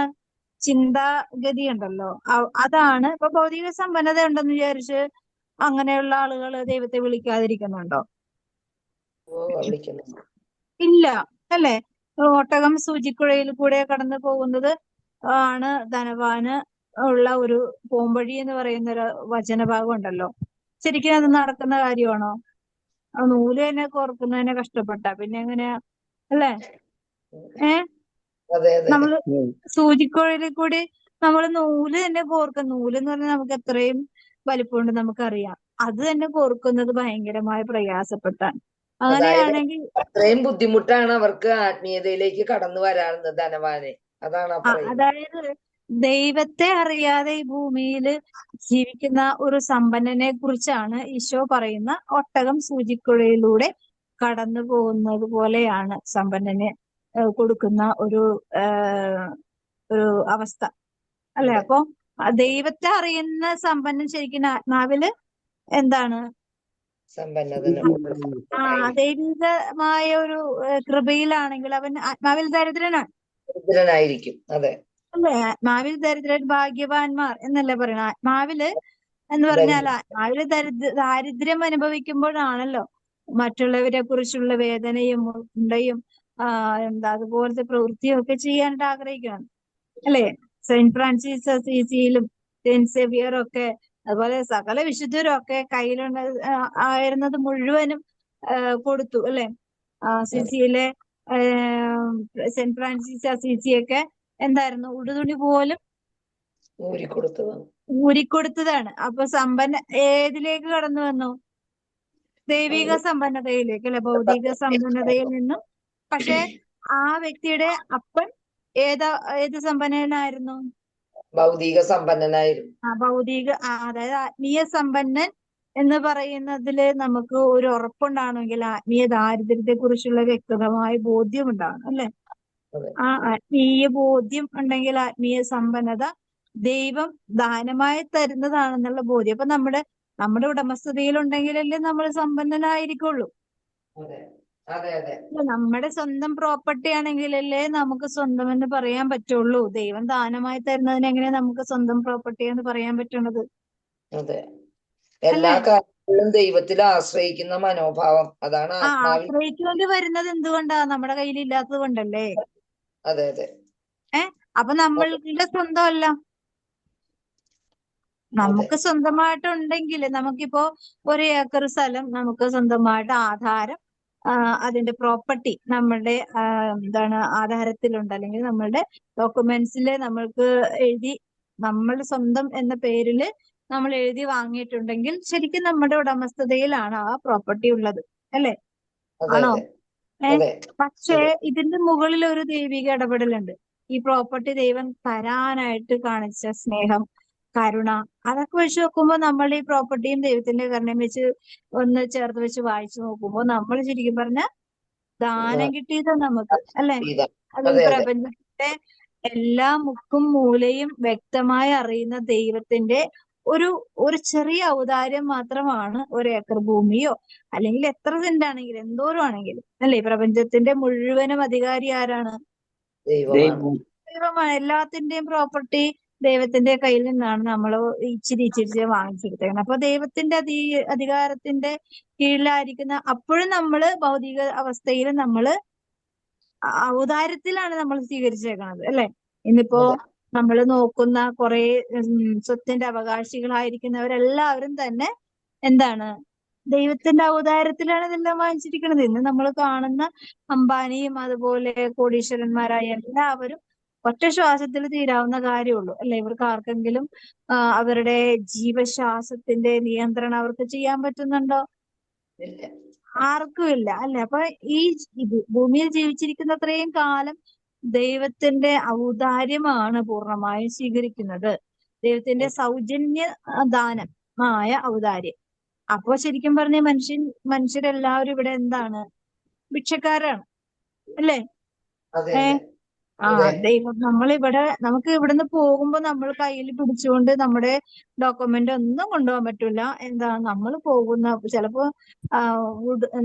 ചിന്താഗതി ഉണ്ടല്ലോ, അതാണ്. ഇപ്പൊ ഭൗതിക സമ്പന്നത ഉണ്ടെന്ന് വിചാരിച്ച് അങ്ങനെയുള്ള ആളുകൾ ദൈവത്തെ വിളിക്കാതിരിക്കുന്നുണ്ടോ? വിളിക്കുന്നു. ഇല്ല അല്ലെ? ഒട്ടകം സൂചിക്കുഴയിൽ കൂടെ കടന്നു പോകുന്നത് ആണ് ധനവാന് ഉള്ള ഒരു പോംവഴി എന്ന് പറയുന്ന ഒരു വചനഭാഗം ഉണ്ടല്ലോ. ശരിക്കും അത് നടക്കുന്ന കാര്യമാണോ? ആ നൂല് തന്നെ കോർക്കുന്നതിനെ കഷ്ടപ്പെട്ട പിന്നെ എങ്ങനെയാ അല്ലെ? അതെ അതെ നമ്മള് സൂചിക്കുഴലിൽ കൂടി നമ്മൾ നൂല് തന്നെ കോർക്കും. നൂല് എന്ന് പറഞ്ഞാൽ നമുക്ക് എത്രയും വലിപ്പമുണ്ട് നമുക്കറിയാം. അത് തന്നെ കോർക്കുന്നത് ഭയങ്കരമായ പ്രയാസപ്പെട്ടാണ്. അങ്ങനെയാണെങ്കിൽ അത്രയും ബുദ്ധിമുട്ടാണ് അവർക്ക് ആത്മീയതയിലേക്ക് കടന്നു വരാറുള്ളത് ധനവാനെ. അതാണ് അതായത് ദൈവത്തെ അറിയാതെ ഈ ഭൂമിയിൽ ജീവിക്കുന്ന ഒരു സമ്പന്നനെ കുറിച്ചാണ് ഈശോ പറയുന്ന ഒട്ടകം സൂചിക്കുഴയിലൂടെ കടന്നു പോകുന്നത് പോലെയാണ് സമ്പന്നനെ കൊടുക്കുന്ന ഒരു അവസ്ഥ അല്ലെ? അപ്പൊ ദൈവത്തെ അറിയുന്ന സമ്പന്നൻ ശരിക്കും ആത്മാവില് എന്താണ്? ദൈവികമായ ഒരു കൃപയിലാണെങ്കിൽ അവൻ ആത്മാവിൽ ദരിദ്രനായിരിക്കും. അതെ അല്ലേ? ആത്മാവിൽ ദരിദ്രൻ ഭാഗ്യവാന്മാർ എന്നല്ലേ പറയണ? ആത്മാവില് എന്ന് പറഞ്ഞാൽ ആത്മാവില് ദാരിദ്ര്യം അനുഭവിക്കുമ്പോഴാണല്ലോ മറ്റുള്ളവരെ കുറിച്ചുള്ള വേദനയും ഉണ്ടയും അതുപോലത്തെ പ്രവൃത്തിയും ഒക്കെ ചെയ്യാനായിട്ട് ആഗ്രഹിക്കണം അല്ലെ? സെന്റ് ഫ്രാൻസിസ് അസീസിയിലും സെന്റ് സേവിയറും ഒക്കെ അതുപോലെ സകല വിശുദ്ധരും ഒക്കെ കയ്യിലുണ്ട് ആയിരുന്നത് മുഴുവനും കൊടുത്തു അല്ലെ? അസീസിയിലെ സെന്റ് ഫ്രാൻസിസ് അസീസിയൊക്കെ എന്തായിരുന്നു? ഉടുതുണി പോലും ഊരിക്കൊടുത്തതാണ്. അപ്പൊ ഏതിലേക്ക് കടന്നു വന്നു? ദൈവിക സമ്പന്നതയിലേക്ക് അല്ലെ? ഭൗതിക സമ്പന്നതയിൽ നിന്നും. പക്ഷെ ആ വ്യക്തിയുടെ അപ്പൻ ഏത് സമ്പന്നനായിരുന്നു? ഭൗതിക സമ്പന്നനായിരുന്നു. അതായത് ആത്മീയ സമ്പന്നൻ എന്ന് പറയുന്നതില് നമുക്ക് ഒരു ഉറപ്പുണ്ടാണെങ്കിൽ ആത്മീയ ദാരിദ്ര്യത്തെ കുറിച്ചുള്ള വ്യക്തമായ ബോധ്യം ഉണ്ടാകണം അല്ലെ? ആ ആത്മീയ ബോധ്യം ഉണ്ടെങ്കിൽ ആത്മീയ സമ്പന്നത ദൈവം ദാനമായി തരുന്നതാണെന്നുള്ള ബോധ്യം. അപ്പൊ നമ്മുടെ ഉടമസ്ഥതയിലുണ്ടെങ്കിലല്ലേ നമ്മൾ സമ്പന്നനായിരിക്കുള്ളൂ. നമ്മുടെ സ്വന്തം പ്രോപ്പർട്ടി ആണെങ്കിലല്ലേ നമുക്ക് സ്വന്തം എന്ന് പറയാൻ പറ്റുള്ളൂ. ദൈവം ദാനമായി തരുന്നതിന് എങ്ങനെയാ നമുക്ക് സ്വന്തം പ്രോപ്പർട്ടി എന്ന് പറയാൻ പറ്റുന്നത്? അതെ, എല്ലാ കാര്യങ്ങളിലും ദൈവത്തിൽ ആശ്രയിക്കുന്ന മനോഭാവം, അതാണ് ആശ്രയിക്കേണ്ടി വരുന്നത് എന്തുകൊണ്ടാ? നമ്മുടെ കയ്യിൽ ഇല്ലാത്തത് കൊണ്ടല്ലേ? അതെ അതെ. അപ്പൊ നമ്മളുടെ സ്വന്തമല്ല. നമുക്ക് സ്വന്തമായിട്ടുണ്ടെങ്കിൽ നമുക്കിപ്പോ 1 ഏക്കർ സ്ഥലം നമുക്ക് സ്വന്തമായിട്ട് ആധാരം അതിന്റെ പ്രോപ്പർട്ടി നമ്മളുടെ ആധാരത്തിലുണ്ട്, അല്ലെങ്കിൽ നമ്മളുടെ ഡോക്യുമെന്റ്സിൽ നമ്മൾക്ക് എഴുതി നമ്മളുടെ സ്വന്തം എന്ന പേരിൽ നമ്മൾ എഴുതി വാങ്ങിയിട്ടുണ്ടെങ്കിൽ ശരിക്കും നമ്മുടെ ഉടമസ്ഥതയിലാണ് ആ പ്രോപ്പർട്ടി ഉള്ളത് അല്ലെ? ആണോ? പക്ഷേ ഇതിന്റെ മുകളിൽ ഒരു ദൈവിക ഇടപെടലുണ്ട്. ഈ പ്രോപ്പർട്ടി ദൈവം തരാനായിട്ട് കാണിച്ച സ്നേഹം, കരുണ, അതൊക്കെ വെച്ച് നോക്കുമ്പോൾ നമ്മൾ ഈ പ്രോപ്പർട്ടിയും ദൈവത്തിന്റെ കരുണയും വെച്ച് ഒന്ന് ചേർത്ത് വെച്ച് വായിച്ചു നോക്കുമ്പോൾ നമ്മൾ ശരിക്കും പറഞ്ഞ ദാനം കിട്ടിയത് നമുക്ക് അല്ലെ? അത് ഈ പ്രപഞ്ചത്തിന്റെ എല്ലാ മുക്കും മൂലയും വ്യക്തമായി അറിയുന്ന ദൈവത്തിന്റെ ഒരു ചെറിയ ഔദാര്യം മാത്രമാണ് 1 ഏക്കർ ഭൂമിയോ അല്ലെങ്കിൽ എത്ര സെന്റ് ആണെങ്കിലും എന്തോരം ആണെങ്കിലും അല്ലെ? പ്രപഞ്ചത്തിന്റെ മുഴുവനും അധികാരി ആരാണ്? ദൈവമാണ്. എല്ലാത്തിന്റെയും പ്രോപ്പർട്ടി ദൈവത്തിന്റെ കയ്യിൽ നിന്നാണ് നമ്മൾ ഇച്ചിരി വാങ്ങിച്ചെടുത്തേക്കുന്നത്. അപ്പൊ ദൈവത്തിന്റെ അധികാരത്തിന്റെ കീഴിലായിരിക്കുന്ന അപ്പോഴും നമ്മള് ഭൗതിക അവസ്ഥയിൽ നമ്മള് ഔദാര്യത്തിലാണ് നമ്മൾ സ്വീകരിച്ചേക്കുന്നത് അല്ലെ? ഇന്നിപ്പോ നമ്മൾ നോക്കുന്ന കുറെ സ്വത്തിന്റെ അവകാശികളായിരിക്കുന്നവരെല്ലാവരും തന്നെ എന്താണ്? ദൈവത്തിന്റെ ഔദാര്യത്തിലാണ് ഇതെല്ലാം വാങ്ങിച്ചിരിക്കുന്നത്. ഇന്ന് നമ്മൾ കാണുന്ന അംബാനിയും അതുപോലെ കോടീശ്വരന്മാരായ എല്ലാവരും ഒറ്റ ശ്വാസത്തിൽ തീരാവുന്ന കാര്യമുള്ളൂ അല്ലെ? ഇവർക്ക് ആർക്കെങ്കിലും അവരുടെ ജീവശ്വാസത്തിന്റെ നിയന്ത്രണം അവർക്ക് ചെയ്യാൻ പറ്റുന്നുണ്ടോ? ഇല്ല. ആർക്കും ഇല്ല അല്ലെ? അപ്പൊ ഈ ഭൂമിയിൽ ജീവിച്ചിരിക്കുന്ന അത്രയും കാലം ദൈവത്തിന്റെ ഔദാര്യമാണ് പൂർണ്ണമായും സ്വീകരിക്കുന്നത്. ദൈവത്തിന്റെ സൗജന്യ ദാനമായ ഔദാര്യം. അപ്പോ ശരിക്കും പറഞ്ഞ മനുഷ്യരെല്ലാവരും ഇവിടെ എന്താണ്? ഭിക്ഷക്കാരാണ് അല്ലേ? അതെ ഏ അതെ ആ അതെ ദൈവം നമുക്ക് ഇവിടുന്ന് പോകുമ്പോ നമ്മൾ കയ്യിൽ പിടിച്ചുകൊണ്ട് നമ്മുടെ ഡോക്യുമെന്റ് ഒന്നും കൊണ്ടുപോകാൻ പറ്റൂല. എന്താ നമ്മൾ പോകുന്ന ചിലപ്പോ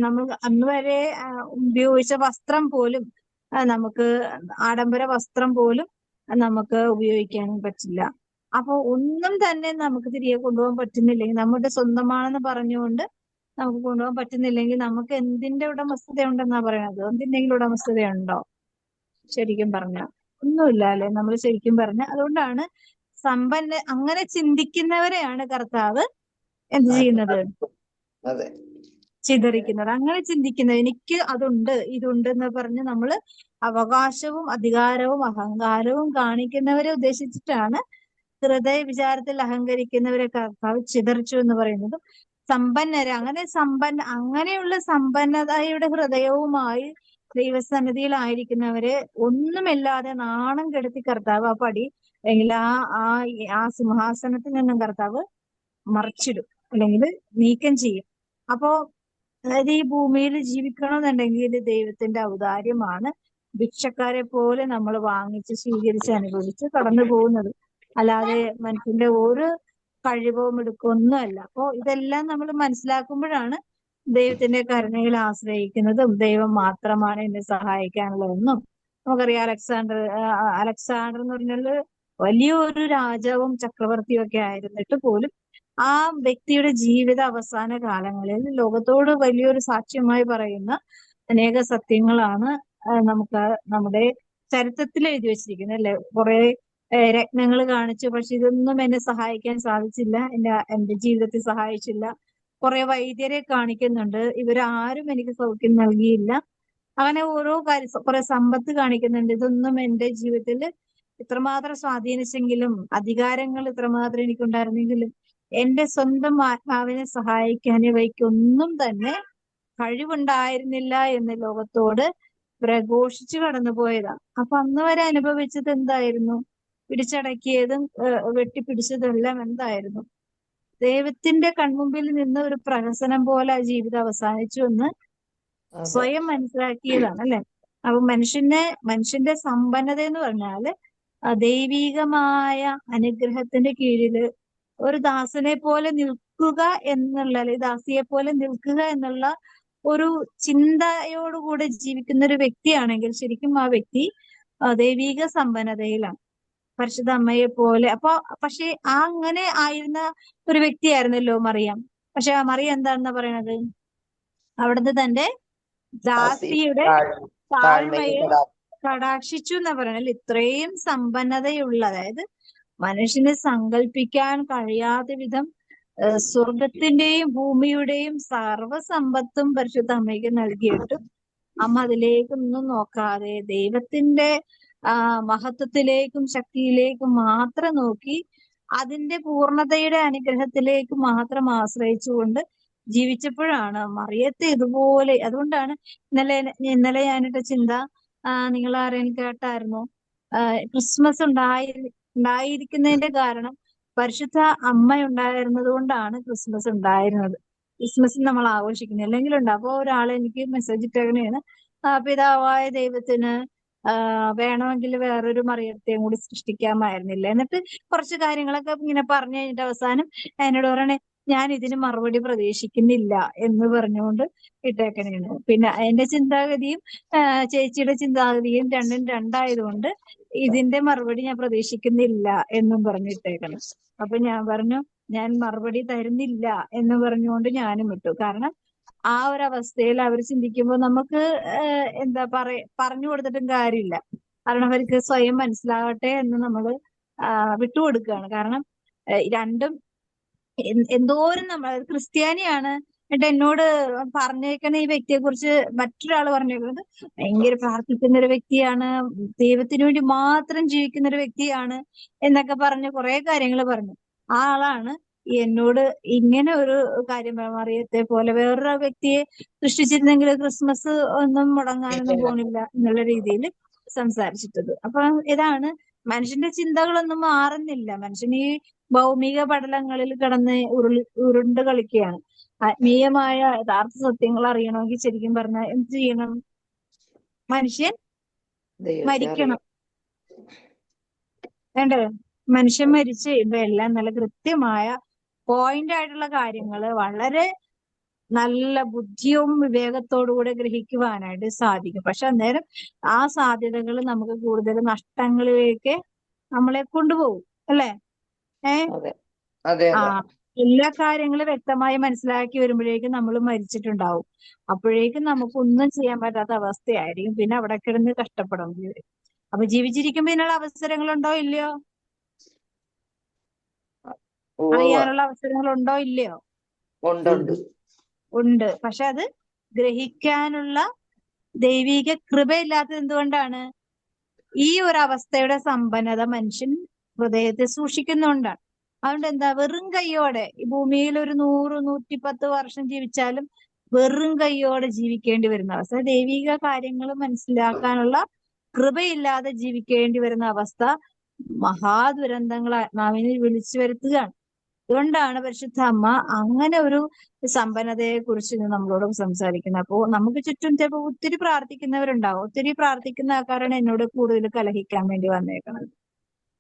നമ്മൾ അന്ന് വരെ ഉപയോഗിച്ച വസ്ത്രം പോലും നമുക്ക് ആഡംബര വസ്ത്രം പോലും നമുക്ക് ഉപയോഗിക്കാനും പറ്റില്ല. അപ്പൊ ഒന്നും തന്നെ നമുക്ക് തിരികെ കൊണ്ടുപോകാൻ പറ്റുന്നില്ലെങ്കിൽ, നമ്മുടെ സ്വന്തമാണെന്ന് പറഞ്ഞുകൊണ്ട് നമുക്ക് കൊണ്ടുപോകാൻ പറ്റുന്നില്ലെങ്കിൽ നമുക്ക് എന്തിന്റെ ഉടമസ്ഥത ഉണ്ടെന്നാ പറയണത്? എന്തിന്റെങ്കിലും ഉടമസ്ഥതയുണ്ടോ? ശരിക്കും പറഞ്ഞ ഒന്നുമില്ല അല്ലെ? നമ്മൾ ശരിക്കും പറഞ്ഞ അതുകൊണ്ടാണ് അങ്ങനെ ചിന്തിക്കുന്നവരെയാണ് കർത്താവ് എന്ത് ചെയ്യുന്നത്? അതെ ചിതറിക്കുന്നത്. അങ്ങനെ ചിന്തിക്കുന്നത്, എനിക്ക് അതുണ്ട് ഇതുണ്ട് എന്ന് പറഞ്ഞ് നമ്മള് അവകാശവും അധികാരവും അഹങ്കാരവും കാണിക്കുന്നവരെ ഉദ്ദേശിച്ചിട്ടാണ് ഹൃദയ വിചാരത്തിൽ അഹങ്കരിക്കുന്നവരെ കർത്താവ് ചിതറിച്ചു എന്ന് പറയുന്നത്. സമ്പന്നരെ അങ്ങനെയുള്ള സമ്പന്നതയുടെ ഹൃദയവുമായി ദൈവസന്നിധിയിലായിരിക്കുന്നവരെ ഒന്നുമില്ലാതെ നാണം കെടുത്തി കർത്താവ് ആ പടി അല്ലെങ്കിൽ ആ സിംഹാസനത്തിൽ നിന്നും കർത്താവ് മറിച്ചിടും അല്ലെങ്കിൽ നീക്കം ചെയ്യും. അപ്പോ അതായത് ഈ ഭൂമിയിൽ ജീവിക്കണമെന്നുണ്ടെങ്കിൽ ദൈവത്തിന്റെ ഔദാര്യമാണ് ഭിക്ഷക്കാരെ പോലെ നമ്മൾ വാങ്ങിച്ച് സ്വീകരിച്ച് അനുഭവിച്ച് കടന്നു പോകുന്നത്. അല്ലാതെ മനുഷ്യന്റെ ഒരു കഴിവും എടുക്കൊന്നുമല്ല. അപ്പോ ഇതെല്ലാം നമ്മൾ മനസ്സിലാക്കുമ്പോഴാണ് ദൈവത്തിന്റെ കരുണയിൽ ആശ്രയിക്കുന്നതും ദൈവം മാത്രമാണ് എന്നെ സഹായിക്കാനുള്ളതെന്നും നമുക്കറിയാം. അലക്സാണ്ടർ എന്ന് പറഞ്ഞാൽ വലിയൊരു രാജാവും ചക്രവർത്തിയും ഒക്കെ ആയിരുന്നിട്ട് പോലും ആ വ്യക്തിയുടെ ജീവിത അവസാന കാലങ്ങളിൽ ലോകത്തോട് വലിയൊരു സാക്ഷ്യമായി പറയുന്ന അനേക സത്യങ്ങളാണ് നമുക്ക് നമ്മുടെ ചരിത്രത്തിൽ എഴുതി വെച്ചിരിക്കുന്നത് അല്ലെ? കുറെ രത്നങ്ങൾ കാണിച്ചു, പക്ഷെ ഇതൊന്നും എന്നെ സഹായിക്കാൻ സാധിച്ചില്ല, എന്റെ ജീവിതത്തിൽ സഹായിച്ചില്ല. കുറെ വൈദ്യരെ കാണിക്കുന്നുണ്ട്, ഇവരാരും എനിക്ക് സൗഖ്യം നൽകിയില്ല. അങ്ങനെ ഓരോ കുറെ സമ്പത്ത് കാണിക്കുന്നുണ്ട്, ഇതൊന്നും എന്റെ ജീവിതത്തിൽ ഇത്രമാത്രം സ്വാധീനിച്ചെങ്കിലും അധികാരങ്ങൾ ഇത്രമാത്രം എനിക്കുണ്ടായിരുന്നെങ്കിലും എന്റെ സ്വന്തം ആത്മാവിനെ സഹായിക്കാൻ ഇവയ്ക്കൊന്നും തന്നെ കഴിവുണ്ടായിരുന്നില്ല എന്ന് ലോകത്തോട് പ്രഘോഷിച്ചു കടന്നുപോയതാ. അപ്പൊ അന്ന് വരെ അനുഭവിച്ചത് എന്തായിരുന്നു? പിടിച്ചടക്കിയതും വെട്ടിപ്പിടിച്ചതെല്ലാം എന്തായിരുന്നു? ദൈവത്തിന്റെ കൺമുമ്പിൽ നിന്ന് ഒരു പ്രഹസനം പോലെ ആ ജീവിതം അവസാനിച്ചു എന്ന് സ്വയം മനസ്സിലാക്കിയതാണ് അല്ലെ? അപ്പൊ മനുഷ്യന്റെ സമ്പന്നത എന്ന് പറഞ്ഞാല് ദൈവീകമായ അനുഗ്രഹത്തിന്റെ കീഴില് ഒരു ദാസനെ പോലെ നിൽക്കുക എന്നുള്ള, അല്ലെങ്കിൽ ദാസിയെ പോലെ നിൽക്കുക എന്നുള്ള ഒരു ചിന്തയോടുകൂടെ ജീവിക്കുന്ന ഒരു വ്യക്തിയാണെങ്കിൽ ശരിക്കും ആ വ്യക്തി ദൈവീക സമ്പന്നതയിലാണ്, പരിശുദ്ധ അമ്മയെ പോലെ. പക്ഷെ അങ്ങനെ ആയിരുന്ന ഒരു വ്യക്തിയായിരുന്നല്ലോ മറിയം. പക്ഷെ ആ മറിയം എന്താണെന്നാ പറയണത്? അവിടുന്ന് തന്റെ ദാസിയുടെ താഴ്മയെ കടാക്ഷിച്ചു എന്നാ പറയണല്ലേ? ഇത്രയും സമ്പന്നതയുള്ള, അതായത് മനുഷ്യന് സങ്കല്പിക്കാൻ കഴിയാത്ത വിധം സ്വർഗത്തിന്റെയും ഭൂമിയുടെയും സർവസമ്പത്തും പരിശുദ്ധ അമ്മയ്ക്ക് നൽകിയിട്ടും അമ്മ അതിലേക്കൊന്നും നോക്കാതെ ദൈവത്തിന്റെ മഹത്വത്തിലേക്കും ശക്തിയിലേക്കും മാത്രം നോക്കി അതിന്റെ പൂർണ്ണതയുടെ അനുഗ്രഹത്തിലേക്ക് മാത്രം ആശ്രയിച്ചുകൊണ്ട് ജീവിച്ചപ്പോഴാണ് മറിയത്തെ ഇതുപോലെ. അതുകൊണ്ടാണ് ഇന്നലെ ഞാനിട്ട ചിന്ത നിങ്ങൾ ആരെയും കേട്ടായിരുന്നു? ക്രിസ്മസ് ഉണ്ടായിരിക്കുന്നതിന്റെ കാരണം പരിശുദ്ധ അമ്മ ഉണ്ടായിരുന്നത് കൊണ്ടാണ് ക്രിസ്മസ് ഉണ്ടായിരുന്നത്. ക്രിസ്മസ് നമ്മൾ ആഘോഷിക്കുന്നത് അല്ലെങ്കിലും ഉണ്ട്. അപ്പൊ ഒരാൾ എനിക്ക് മെസ്സേജ് ഇട്ടേക്കണേണ്, പിതാവായ ദൈവത്തിന് വേണമെങ്കിൽ വേറൊരു മറിയത്തെയും കൂടി സൃഷ്ടിക്കാമായിരുന്നില്ല. എന്നിട്ട് കുറച്ച് കാര്യങ്ങളൊക്കെ ഇങ്ങനെ പറഞ്ഞു കഴിഞ്ഞിട്ട് അവസാനം എന്നോട് പറയണേ, ഞാൻ ഇതിന് മറുപടി പ്രതീക്ഷിക്കുന്നില്ല എന്ന് പറഞ്ഞുകൊണ്ട് ഇട്ടേക്കണേണ്. പിന്നെ എന്റെ ചിന്താഗതിയും ചേച്ചിയുടെ ചിന്താഗതിയും രണ്ടും രണ്ടായതുകൊണ്ട് ഇതിന്റെ മറുപടി ഞാൻ പ്രതീക്ഷിക്കുന്നില്ല എന്നും പറഞ്ഞിട്ടേക്കണം. അപ്പൊ ഞാൻ പറഞ്ഞു, ഞാൻ മറുപടി തരുന്നില്ല എന്ന് പറഞ്ഞുകൊണ്ട് ഞാനും വിട്ടു. കാരണം ആ ഒരു അവസ്ഥയിൽ അവർ ചിന്തിക്കുമ്പോൾ നമുക്ക് എന്താ പറഞ്ഞു കൊടുത്തിട്ടും കാര്യമില്ല. കാരണം അവർക്ക് സ്വയം മനസ്സിലാകട്ടെ എന്ന് നമ്മൾ വിട്ടുകൊടുക്കുകയാണ്. കാരണം രണ്ടും എന്തോരം നമ്മൾ ക്രിസ്ത്യാനിയാണ് എന്നിട്ട് എന്നോട് പറഞ്ഞേക്കണ ഈ വ്യക്തിയെ കുറിച്ച് മറ്റൊരാൾ പറഞ്ഞേക്കുന്നത് ഭയങ്കര പ്രാർത്ഥിക്കുന്ന ഒരു വ്യക്തിയാണ്, ദൈവത്തിന് വേണ്ടി മാത്രം ജീവിക്കുന്ന ഒരു വ്യക്തിയാണ് എന്നൊക്കെ പറഞ്ഞ് കുറെ കാര്യങ്ങൾ പറഞ്ഞു. ആ ആളാണ് എന്നോട് ഇങ്ങനെ ഒരു കാര്യം മറിയത്തെ പോലെ വേറൊരു വ്യക്തിയെ സൃഷ്ടിച്ചിരുന്നെങ്കിൽ ക്രിസ്മസ് ഒന്നും മുടങ്ങാനൊന്നും പോണില്ല എന്നുള്ള രീതിയിൽ സംസാരിച്ചിട്ടത്. അപ്പൊ ഇതാണ് മനുഷ്യന്റെ ചിന്തകളൊന്നും മാറുന്നില്ല. മനുഷ്യൻ ഈ ഭൗമിക പടലങ്ങളിൽ കിടന്ന് ഉരുണ്ട് കളിക്കുകയാണ്. ആത്മീയമായ യഥാർത്ഥ സത്യങ്ങൾ അറിയണമെങ്കിൽ ശരിക്കും പറഞ്ഞാൽ എന്ത് ചെയ്യണം? മനുഷ്യൻ ദൈവത്തെ മരിക്കണം. അറിയാം. വേണ്ടേ? മനുഷ്യൻ മരിച്ചു കഴിയുമ്പോ എല്ലാം നല്ല കൃത്യമായ പോയിന്റ് ആയിട്ടുള്ള കാര്യങ്ങള് വളരെ നല്ല ബുദ്ധിയും വിവേകത്തോടുകൂടെ ഗ്രഹിക്കുവാനായിട്ട് സാധിക്കും. പക്ഷെ അന്നേരം ആ സാധ്യതകൾ നമുക്ക് കൂടുതൽ നഷ്ടങ്ങളിലേക്ക് നമ്മളെ കൊണ്ടുപോകും. അല്ലേ? അതെ അതെ ആ അതെ. എല്ലാ കാര്യങ്ങളും വ്യക്തമായി മനസ്സിലാക്കി വരുമ്പോഴേക്കും നമ്മൾ മരിച്ചിട്ടുണ്ടാവും. അപ്പോഴേക്കും നമുക്കൊന്നും ചെയ്യാൻ പറ്റാത്ത അവസ്ഥയായിരിക്കും. പിന്നെ അവിടെ കിടന്ന് കഷ്ടപ്പെടേണ്ടി വരും. അപ്പൊ ജീവിച്ചിരിക്കുമ്പോ ഇതിനുള്ള അവസരങ്ങളുണ്ടോ ഇല്ലയോ? ഉവ്വ് അറിയാനുള്ള അവസരങ്ങളുണ്ടോ ഇല്ലയോ? ഉണ്ട്. ഉണ്ട്. പക്ഷെ അത് ഗ്രഹിക്കാനുള്ള ദൈവിക കൃപയില്ലാത്തത് എന്തുകൊണ്ടാണ്? ഈ ഒരു അവസ്ഥയുടെ സമ്പന്നത മനുഷ്യൻ ഹൃദയത്തെ സൂക്ഷിക്കുന്നുകൊണ്ടാണ്. അതുകൊണ്ട് എന്താ, വെറും കൈയോടെ ഈ ഭൂമിയിൽ ഒരു 100-110 വർഷം ജീവിച്ചാലും വെറും കൈയോടെ ജീവിക്കേണ്ടി വരുന്ന അവസ്ഥ, ദൈവിക കാര്യങ്ങൾ മനസ്സിലാക്കാനുള്ള കൃപയില്ലാതെ ജീവിക്കേണ്ടി വരുന്ന അവസ്ഥ മഹാദുരന്തങ്ങൾ ആത്മാവിനെ വിളിച്ചു വരുത്തുകയാണ്. അതുകൊണ്ടാണ് പരിശുദ്ധ അമ്മ അങ്ങനെ ഒരു സമ്പന്നതയെ കുറിച്ച് ഇന്ന് നമ്മളോട് സംസാരിക്കുന്നത്. അപ്പോ നമുക്ക് ചുറ്റും ചിലപ്പോൾ ഒത്തിരി പ്രാർത്ഥിക്കുന്നവരുണ്ടാവും. ഒത്തിരി പ്രാർത്ഥിക്കുന്ന ആൾക്കാരാണ് എന്നോട് കൂടുതൽ കലഹിക്കാൻ വേണ്ടി വന്നേക്കുന്നത്.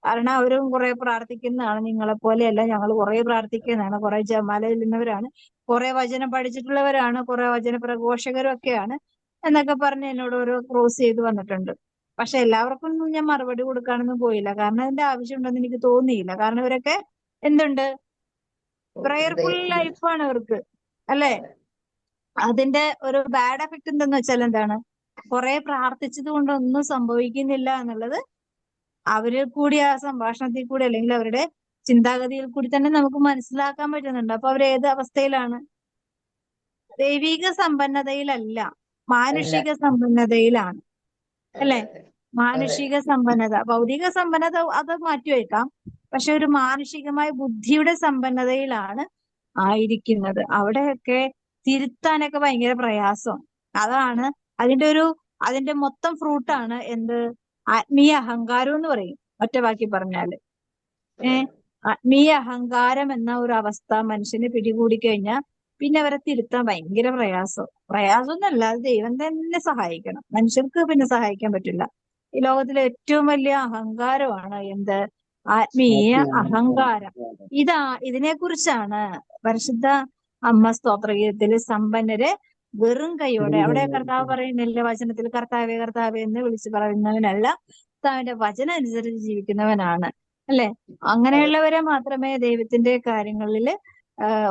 കാരണം അവരും കുറെ പ്രാർത്ഥിക്കുന്നതാണ്. നിങ്ങളെ പോലെയല്ല, ഞങ്ങൾ കുറെ പ്രാർത്ഥിക്കുന്നതാണ്, കുറെ ജമാല ചെല്ലുന്നവരാണ്, കുറെ വചനം പഠിച്ചിട്ടുള്ളവരാണ്, കുറെ വചന പ്രഘോഷകരും ഒക്കെയാണ് എന്നൊക്കെ പറഞ്ഞ് എന്നോട് ഓരോ ക്രോസ് ചെയ്ത് വന്നിട്ടുണ്ട്. പക്ഷെ എല്ലാവർക്കും ഒന്നും ഞാൻ മറുപടി കൊടുക്കാനൊന്നും പോയില്ല. കാരണം അതിന്റെ ആവശ്യമുണ്ടെന്ന് എനിക്ക് തോന്നിയില്ല. കാരണം ഇവരൊക്കെ എന്തുണ്ട്, പ്രയർഫുൾ ലൈഫാണ് ഇവർക്ക്. അല്ലെ? അതിന്റെ ഒരു ബാഡ് എഫക്ട് എന്തെന്ന് വെച്ചാൽ എന്താണ്, കുറെ പ്രാർത്ഥിച്ചത് കൊണ്ട് ഒന്നും സംഭവിക്കുന്നില്ല എന്നുള്ളത് അവരിൽ കൂടി, ആ സംഭാഷണത്തിൽ കൂടി അല്ലെങ്കിൽ അവരുടെ ചിന്താഗതിയിൽ കൂടി തന്നെ നമുക്ക് മനസ്സിലാക്കാൻ പറ്റുന്നുണ്ട്. അപ്പൊ അവർ ഏത് അവസ്ഥയിലാണ്? ദൈവിക സമ്പന്നതയിലല്ല, മാനുഷിക സമ്പന്നതയിലാണ്. അല്ലെ? മാനുഷിക സമ്പന്നത, ഭൗതിക സമ്പന്നത അത് മാറ്റിവെക്കാം. പക്ഷെ ഒരു മാനുഷികമായ ബുദ്ധിയുടെ സമ്പന്നതയിലാണ് ആയിരിക്കുന്നത്. അവിടെയൊക്കെ തിരുത്താനൊക്കെ ഭയങ്കര പ്രയാസം. അതാണ് അതിന്റെ മൊത്തം ഫ്രൂട്ടാണ് എന്ത്? ആത്മീയ അഹങ്കാരം എന്ന് പറയും, ഒറ്റ വാക്കി പറഞ്ഞാല്. ആത്മീയ അഹങ്കാരം എന്ന ഒരു അവസ്ഥ മനുഷ്യന് പിടികൂടി കഴിഞ്ഞാൽ പിന്നെ അവരെ തിരുത്താൻ ഭയങ്കര പ്രയാസമൊന്നുമല്ല, അത് ദൈവം തന്നെ സഹായിക്കണം. മനുഷ്യർക്ക് പിന്നെ സഹായിക്കാൻ പറ്റില്ല. ഈ ലോകത്തിലെ ഏറ്റവും വലിയ അഹങ്കാരമാണ് എന്ത്? ആത്മീയ അഹങ്കാരം. ഇതിനെക്കുറിച്ചാണ് പരിശുദ്ധ അമ്മ സ്തോത്രഗീതത്തില് സമ്പന്നരെ വെറും കൈയോടെ, അവിടെ കർത്താവ് പറയുന്നില്ല വചനത്തിൽ കർത്താവേ കർത്താവേ എന്ന് വിളിച്ചു പറയുന്നവനല്ല, കർത്താവിന്റെ വചനം അനുസരിച്ച് ജീവിക്കുന്നവനാണ്. അല്ലെ? അങ്ങനെയുള്ളവരെ മാത്രമേ ദൈവത്തിന്റെ കാര്യങ്ങളിൽ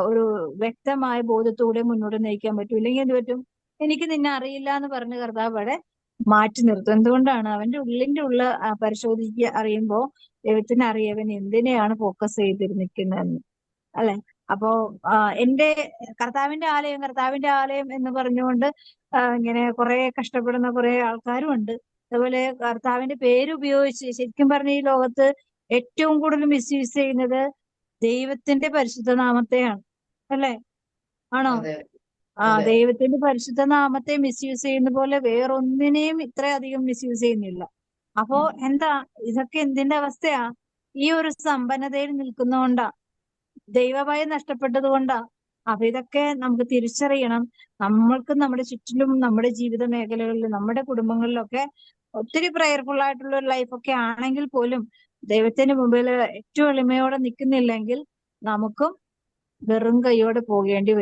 ഒരു വ്യക്തമായ ബോധത്തോടെ മുന്നോട്ട് നയിക്കാൻ പറ്റൂ. ഇല്ലെങ്കിൽ എന്ത് പറ്റും? എനിക്ക് നിന്നെ അറിയില്ല എന്ന് പറഞ്ഞ് കർത്താവ് അവിടെ മാറ്റി നിർത്തും. എന്തുകൊണ്ടാണ്? അവന്റെ ഉള്ള പരിശോധിക്കുക അറിയുമ്പോ ദൈവത്തിന് അറിയവൻ എന്തിനെയാണ് ഫോക്കസ് ചെയ്തിരിക്കുന്നതെന്ന്. അല്ലെ? അപ്പോ എന്റെ കർത്താവിന്റെ ആലയം എന്ന് പറഞ്ഞുകൊണ്ട് ഇങ്ങനെ കുറെ കഷ്ടപ്പെടുന്ന കുറെ ആൾക്കാരും ഉണ്ട്. അതുപോലെ കർത്താവിന്റെ പേര് ഉപയോഗിച്ച് ശരിക്കും പറഞ്ഞ ഈ ലോകത്ത് ഏറ്റവും കൂടുതൽ മിസ്യൂസ് ചെയ്യുന്നത് ദൈവത്തിന്റെ പരിശുദ്ധ നാമത്തെയാണ്. അല്ലെ? ആണോ? ദൈവത്തിന്റെ പരിശുദ്ധ നാമത്തെ മിസ്യൂസ് ചെയ്യുന്ന പോലെ വേറൊന്നിനെയും ഇത്രയധികം മിസ്യൂസ് ചെയ്യുന്നില്ല. അപ്പോ എന്താ ഇതൊക്കെ എന്തിന്റെ അവസ്ഥയാ? ഈ ഒരു സമ്പന്നതയിൽ നിൽക്കുന്നതുകൊണ്ടാ, ദൈവഭയം നഷ്ടപ്പെട്ടത് കൊണ്ടാ. അപ്പൊ ഇതൊക്കെ നമുക്ക് തിരിച്ചറിയണം. നമ്മൾക്ക് നമ്മുടെ ചുറ്റിലും, നമ്മുടെ ജീവിത മേഖലകളിലും, നമ്മുടെ കുടുംബങ്ങളിലൊക്കെ ഒത്തിരി പ്രയർഫുൾ ആയിട്ടുള്ള ഒരു ലൈഫൊക്കെ ആണെങ്കിൽ പോലും ദൈവത്തിന് മുമ്പിൽ ഏറ്റവും എളിമയോടെ നിൽക്കുന്നില്ലെങ്കിൽ നമുക്കും വെറും കൈയോടെ പോരേണ്ടി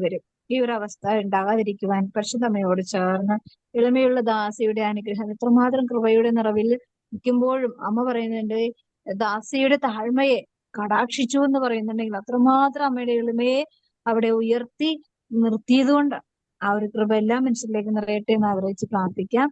വരും. ഈ ഒരു അവസ്ഥ ഉണ്ടാകാതിരിക്കുവാൻ പരിശുദ്ധമ്മയോട് ചേർന്ന് എളിമയുള്ള ദാസിയുടെ അനുഗ്രഹം, എത്രമാത്രം കൃപയുടെ നിറവിൽ നിൽക്കുമ്പോഴും അമ്മ പറയുന്നുണ്ട് ദാസിയുടെ താഴ്മയെ കടാക്ഷിച്ചു എന്ന് പറയുന്നുണ്ടെങ്കിൽ അത്രമാത്രം അമ്മയുടെ എളിമയെ അവിടെ ഉയർത്തി നിർത്തിയത് കൊണ്ട് ആ ഒരു കൃപ എല്ലാ മനുഷ്യരിലേക്ക് നിറയട്ടെ എന്ന് ആഗ്രഹിച്ച് പ്രാർത്ഥിക്കാം.